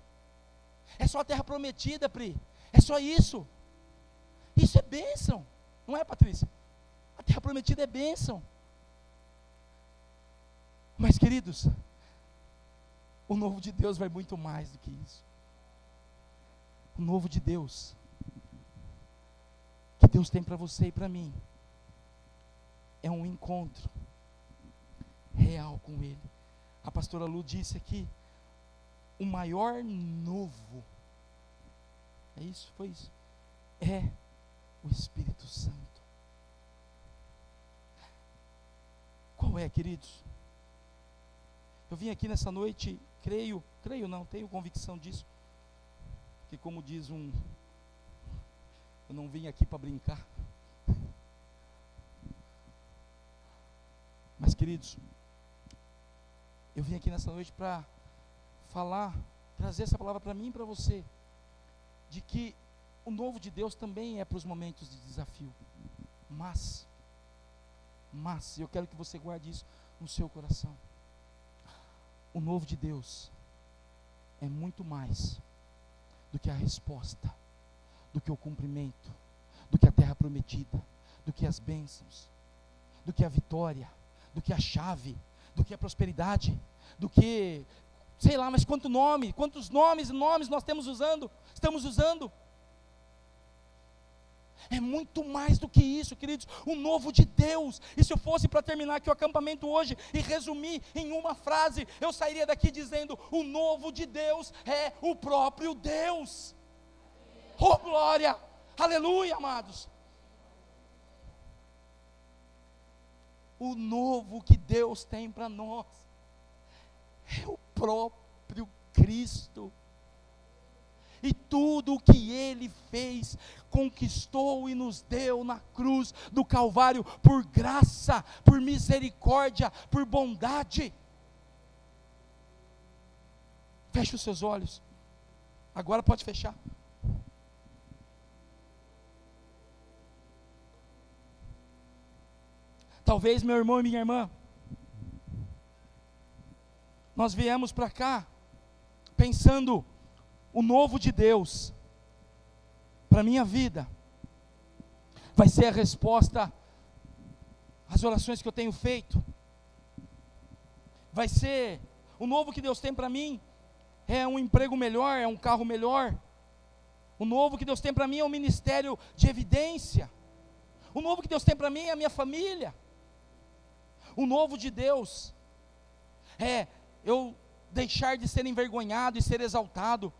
é só a terra prometida, Pri, é só isso. Isso é bênção, não é, Patrícia? A terra prometida é bênção. Mas queridos, o novo de Deus vai muito mais do que isso. O novo de Deus, que Deus tem para você e para mim, é um encontro real com Ele. A pastora Lu disse aqui, o maior novo, é isso, foi isso, é o Espírito Santo. Qual é, queridos? Eu vim aqui nessa noite, creio não, tenho convicção disso, que como diz eu não vim aqui para brincar, mas queridos, eu vim aqui nessa noite para falar, trazer essa palavra para mim e para você, de que o novo de Deus também é para os momentos de desafio, mas eu quero que você guarde isso no seu coração. O novo de Deus é muito mais do que a resposta, do que o cumprimento, do que a terra prometida, do que as bênçãos, do que a vitória, do que a chave, do que a prosperidade, do que, sei lá, mas quantos nomes nós estamos usando. É muito mais do que isso, queridos, o novo de Deus. E se eu fosse para terminar aqui o acampamento hoje e resumir em uma frase, eu sairia daqui dizendo: o novo de Deus é o próprio Deus. Oh glória, aleluia, amados. O novo que Deus tem para nós é o próprio Cristo. E tudo o que Ele fez, conquistou e nos deu na cruz do Calvário, por graça, por misericórdia, por bondade. Feche os seus olhos, agora pode fechar. Talvez, meu irmão e minha irmã, nós viemos para cá pensando o novo de Deus para a minha vida vai ser a resposta às orações que eu tenho feito, vai ser o novo que Deus tem para mim, é um emprego melhor, é um carro melhor. O novo que Deus tem para mim é um ministério de evidência. O novo que Deus tem para mim é a minha família. O novo de Deus é eu deixar de ser envergonhado e ser exaltado.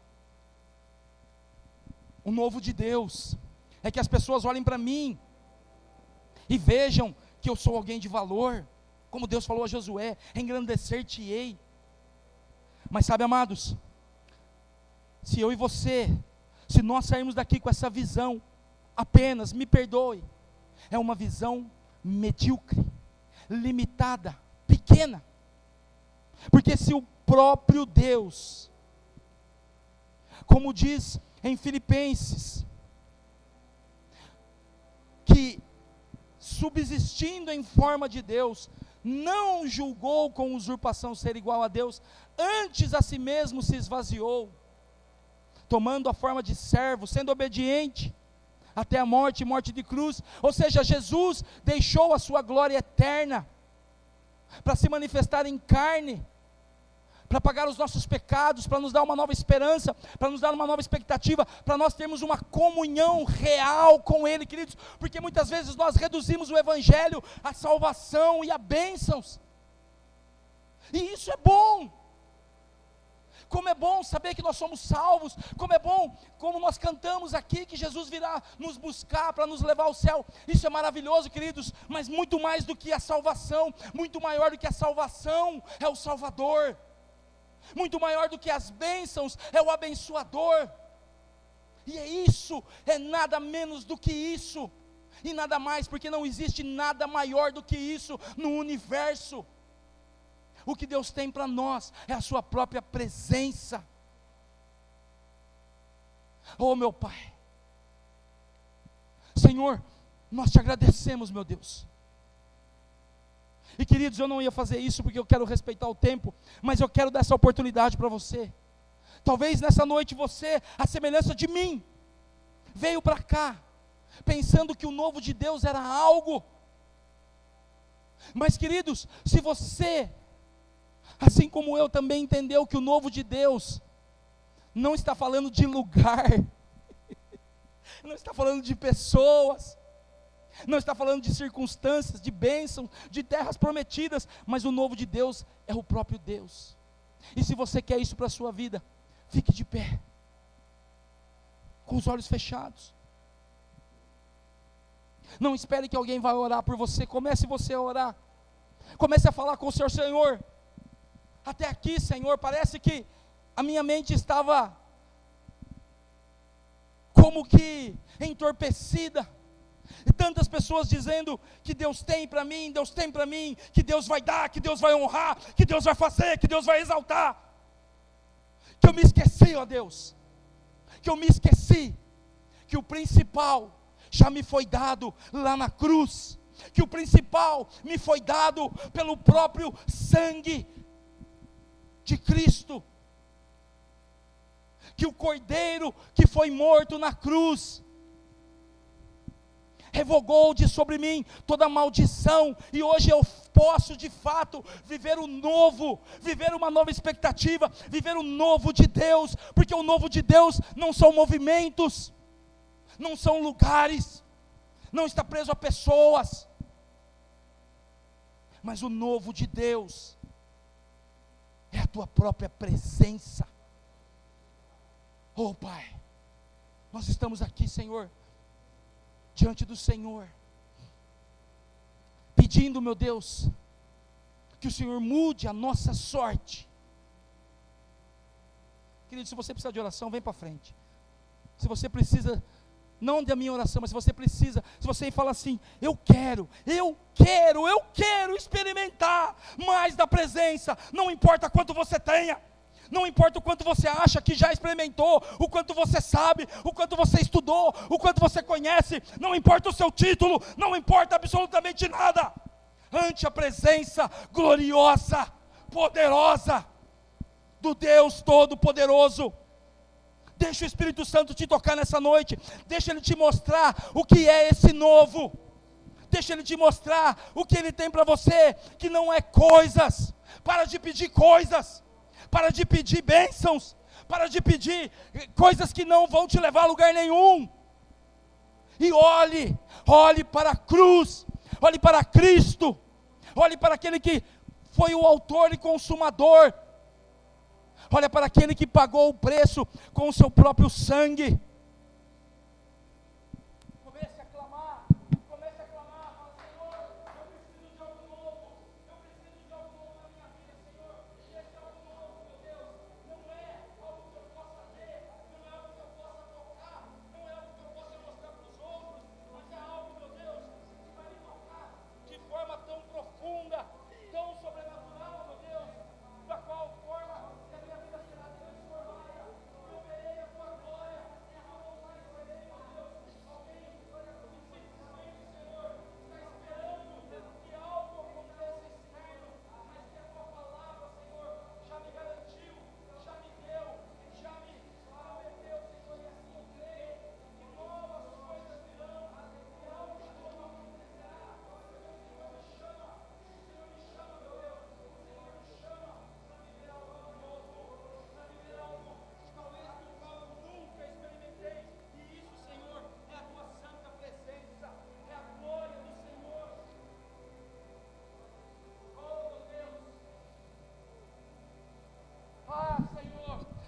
O novo de Deus é que as pessoas olhem para mim e vejam que eu sou alguém de valor, como Deus falou a Josué: engrandecer-te-ei. Mas sabe, amados, se eu e você, se nós sairmos daqui com essa visão, apenas, me perdoe, é uma visão medíocre, limitada, pequena. Porque se o próprio Deus, como diz em Filipenses, que subsistindo em forma de Deus, não julgou com usurpação ser igual a Deus, antes a si mesmo se esvaziou, tomando a forma de servo, sendo obediente até a morte, morte de cruz. Ou seja, Jesus deixou a sua glória eterna para se manifestar em carne, para pagar os nossos pecados, para nos dar uma nova esperança, para nos dar uma nova expectativa, para nós termos uma comunhão real com Ele, queridos, porque muitas vezes nós reduzimos o Evangelho à salvação e a bênçãos, e isso é bom. Como é bom saber que nós somos salvos, como é bom, como nós cantamos aqui, que Jesus virá nos buscar para nos levar ao céu, isso é maravilhoso, queridos, mas muito mais do que a salvação, muito maior do que a salvação é o Salvador, muito maior do que as bênçãos é o abençoador, e é isso, é nada menos do que isso, e nada mais, porque não existe nada maior do que isso no universo. O que Deus tem para nós é a sua própria presença. Oh meu Pai, Senhor, nós te agradecemos, meu Deus. E queridos, eu não ia fazer isso porque eu quero respeitar o tempo, mas eu quero dar essa oportunidade para você. Talvez nessa noite você, à semelhança de mim, veio para cá, pensando que o novo de Deus era algo. Mas queridos, se você, assim como eu, também entendeu que o novo de Deus não está falando de lugar, não está falando de pessoas, não está falando de circunstâncias, de bênçãos, de terras prometidas, mas o novo de Deus é o próprio Deus. E se você quer isso para a sua vida, fique de pé, com os olhos fechados. Não espere que alguém vai orar por você, comece você a orar, comece a falar com o Senhor. Senhor, até aqui, Senhor, parece que a minha mente estava como que entorpecida, e tantas pessoas dizendo que Deus tem para mim, Deus tem para mim, que Deus vai dar, que Deus vai honrar, que Deus vai fazer, que Deus vai exaltar, que eu me esqueci, ó Deus, que eu me esqueci, que o principal já me foi dado lá na cruz, que o principal me foi dado pelo próprio sangue de Cristo, que o Cordeiro que foi morto na cruz, revogou de sobre mim toda maldição, e hoje eu posso de fato viver o novo, viver uma nova expectativa, viver o novo de Deus, porque o novo de Deus não são movimentos, não são lugares, não está preso a pessoas, mas o novo de Deus é a tua própria presença. Oh Pai, nós estamos aqui, Senhor, diante do Senhor, pedindo, meu Deus, que o Senhor mude a nossa sorte. Querido, se você precisa de oração, vem para frente. Se você precisa, não da minha oração, mas se você precisa, se você fala assim, eu quero experimentar mais da presença, não importa quanto você tenha, não importa o quanto você acha que já experimentou, o quanto você sabe, o quanto você estudou, o quanto você conhece, não importa o seu título, não importa absolutamente nada, ante a presença gloriosa, poderosa, do Deus Todo-Poderoso. Deixa o Espírito Santo te tocar nessa noite, deixa Ele te mostrar o que é esse novo, deixa Ele te mostrar o que Ele tem para você, que não é coisas. Para de pedir coisas, para de pedir bênçãos, para de pedir coisas que não vão te levar a lugar nenhum, e olhe para a cruz, olhe para Cristo, olhe para aquele que foi o autor e consumador, olha para aquele que pagou o preço com o seu próprio sangue. Comece a clamar, fala, Senhor, eu preciso de algo novo, eu preciso de algo novo na minha vida, Senhor, e esse algo novo, meu Deus, não é algo que eu possa ver, não é algo que eu possa tocar, não é algo que eu possa mostrar para os outros, mas é algo, meu Deus, que vai me tocar de forma tão profunda, tão sobrenatural, meu Deus, da qual forma que a minha vida será transformada, eu verei a tua glória,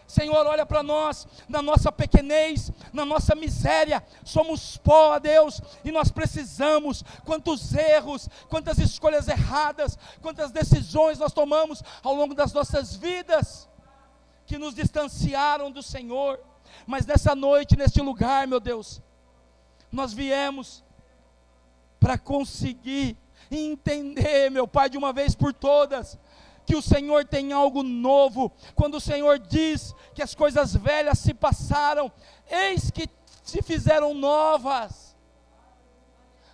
Senhor, olha para nós, na nossa pequenez, na nossa miséria, somos pó, ó Deus, e nós precisamos, quantos erros, quantas escolhas erradas, quantas decisões nós tomamos ao longo das nossas vidas, que nos distanciaram do Senhor, mas nessa noite, neste lugar, meu Deus, nós viemos para conseguir entender, meu Pai, de uma vez por todas, que o Senhor tem algo novo. Quando o Senhor diz que as coisas velhas se passaram, eis que se fizeram novas,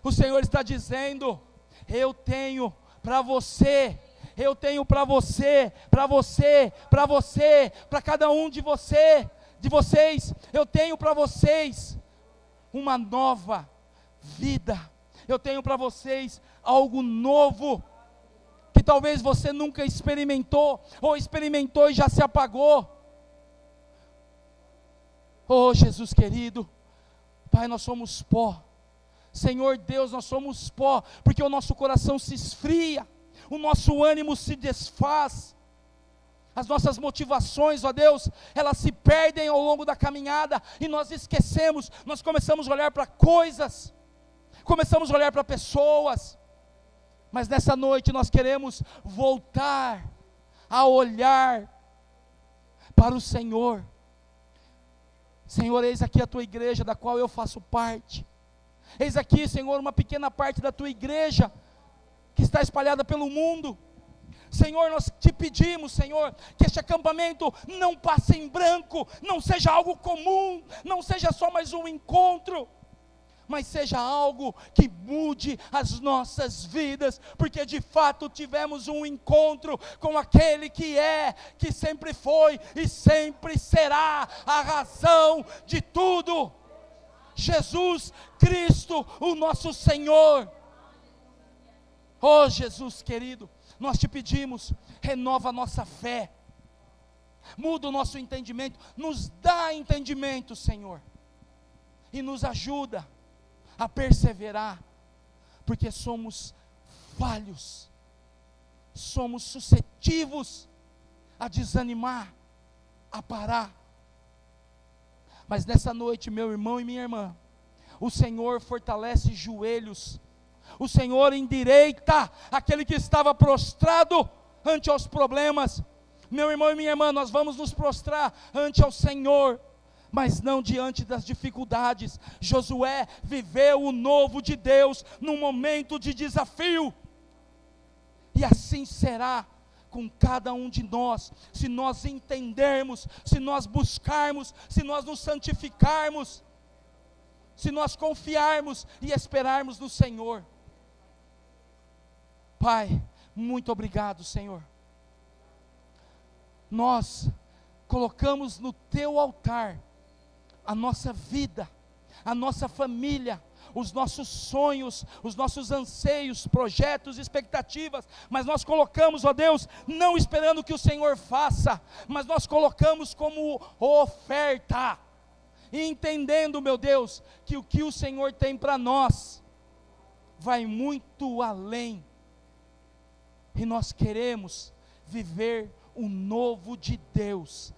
o Senhor está dizendo: eu tenho para você, eu tenho para você, para você, para você, para cada um de vocês, eu tenho para vocês uma nova vida, eu tenho para vocês algo novo, que talvez você nunca experimentou, ou experimentou e já se apagou. Oh Jesus querido, Pai, nós somos pó, Senhor Deus, nós somos pó, porque o nosso coração se esfria, o nosso ânimo se desfaz, as nossas motivações, ó Deus, elas se perdem ao longo da caminhada, e nós esquecemos, nós começamos a olhar para coisas, começamos a olhar para pessoas, mas nessa noite nós queremos voltar a olhar para o Senhor. Senhor, eis aqui a tua igreja, da qual eu faço parte. Eis aqui, Senhor, uma pequena parte da tua igreja, que está espalhada pelo mundo. Senhor, nós te pedimos, Senhor, que este acampamento não passe em branco, não seja algo comum, não seja só mais um encontro, mas seja algo que mude as nossas vidas, porque de fato tivemos um encontro com aquele que sempre foi e sempre será a razão de tudo, Jesus Cristo, o nosso Senhor. Oh Jesus querido, nós te pedimos, renova a nossa fé, muda o nosso entendimento, nos dá entendimento, Senhor, e nos ajuda a perseverar, porque somos falhos, somos suscetíveis a desanimar, a parar, mas nessa noite, meu irmão e minha irmã, o Senhor fortalece joelhos, o Senhor endireita aquele que estava prostrado ante aos problemas. Meu irmão e minha irmã, nós vamos nos prostrar ante ao Senhor, mas não diante das dificuldades. Josué viveu o novo de Deus num momento de desafio, e assim será com cada um de nós, se nós entendermos, se nós buscarmos, se nós nos santificarmos, se nós confiarmos e esperarmos no Senhor. Pai, muito obrigado, Senhor. Nós colocamos no teu altar a nossa vida, a nossa família, os nossos sonhos, os nossos anseios, projetos, expectativas, mas nós colocamos, ó Deus, não esperando que o Senhor faça, mas nós colocamos como oferta, entendendo, meu Deus, que o que o Senhor tem para nós vai muito além, e nós queremos viver o novo de Deus,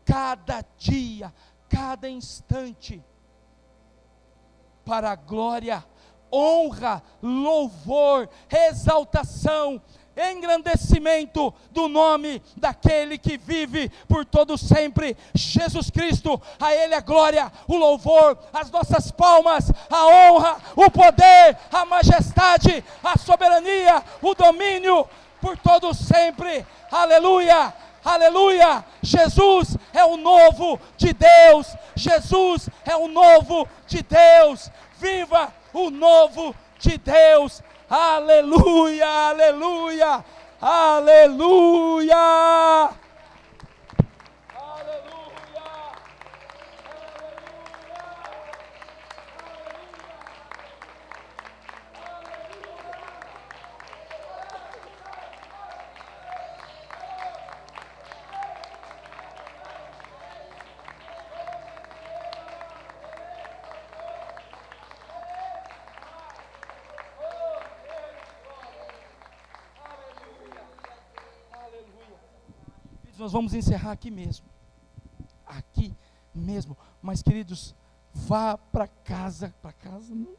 cada dia, cada instante, para a glória, honra, louvor, exaltação, engrandecimento do nome daquele que vive por todo sempre, Jesus Cristo. A Ele a glória, o louvor, as nossas palmas, a honra, o poder, a majestade, a soberania, o domínio por todo sempre. Aleluia, aleluia. Jesus é o novo de Deus, Jesus é o novo de Deus, viva o novo de Deus, aleluia, aleluia, aleluia. Nós vamos encerrar aqui mesmo. mesmo. Mas, queridos, vá para casa não,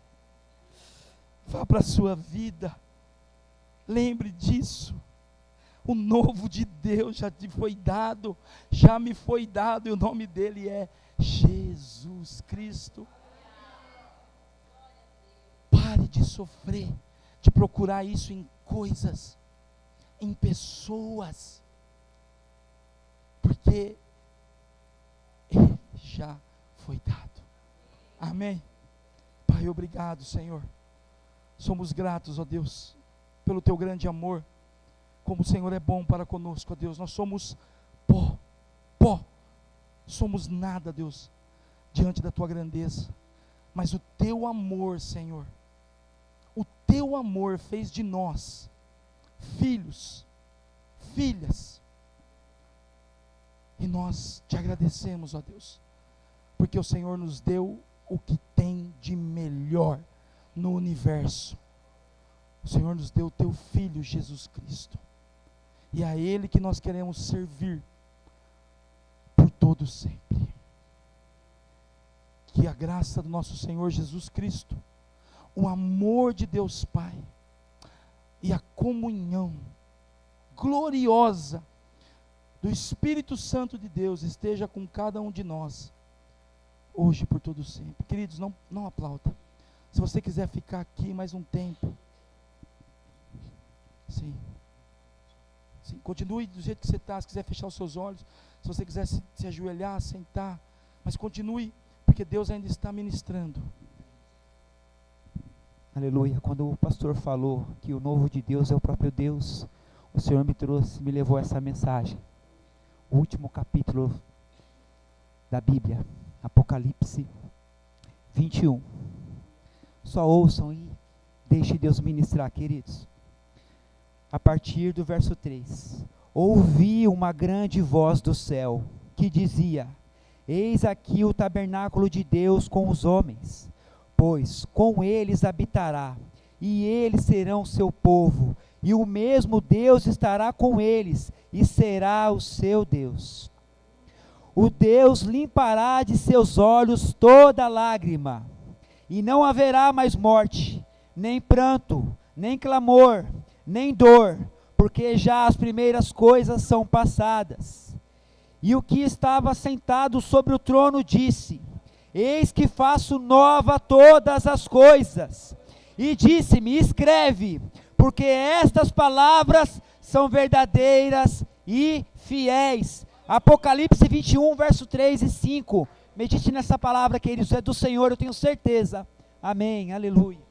vá para a sua vida, lembre disso. O novo de Deus já te foi dado, já me foi dado, e o nome dele é Jesus Cristo. Pare de sofrer, de procurar isso em coisas, em pessoas, porque ele já foi dado. Amém? Pai, obrigado, Senhor. Somos gratos, ó Deus, pelo teu grande amor. Como o Senhor é bom para conosco, ó Deus. Nós somos pó, somos nada, Deus, diante da tua grandeza. Mas o teu amor, Senhor, o teu amor fez de nós filhos, filhas. E nós te agradecemos, ó Deus, porque o Senhor nos deu o que tem de melhor no universo. O Senhor nos deu o teu Filho Jesus Cristo, e a Ele que nós queremos servir por todo sempre. Que a graça do nosso Senhor Jesus Cristo, o amor de Deus Pai e a comunhão gloriosa do Espírito Santo de Deus esteja com cada um de nós, hoje e por todo sempre. Queridos, não aplauda. Se você quiser ficar aqui mais um tempo, sim, continue do jeito que você está. Se quiser fechar os seus olhos, se você quiser se ajoelhar, sentar, mas continue, porque Deus ainda está ministrando. Aleluia. Quando o pastor falou que o novo de Deus é o próprio Deus, o Senhor me levou essa mensagem. O último capítulo da Bíblia, Apocalipse 21. Só ouçam e deixe Deus ministrar, queridos. A partir do verso 3. Ouvi uma grande voz do céu, que dizia: eis aqui o tabernáculo de Deus com os homens, pois com eles habitará, e eles serão seu povo, e o mesmo Deus estará com eles, e será o seu Deus. O Deus limpará de seus olhos toda lágrima, e não haverá mais morte, nem pranto, nem clamor, nem dor, porque já as primeiras coisas são passadas. E o que estava sentado sobre o trono disse: eis que faço nova todas as coisas. E disse-me: escreve, porque estas palavras são verdadeiras e fiéis. Apocalipse 21, verso 3 e 5. Medite nessa palavra, queridos, é do Senhor, eu tenho certeza. Amém, aleluia.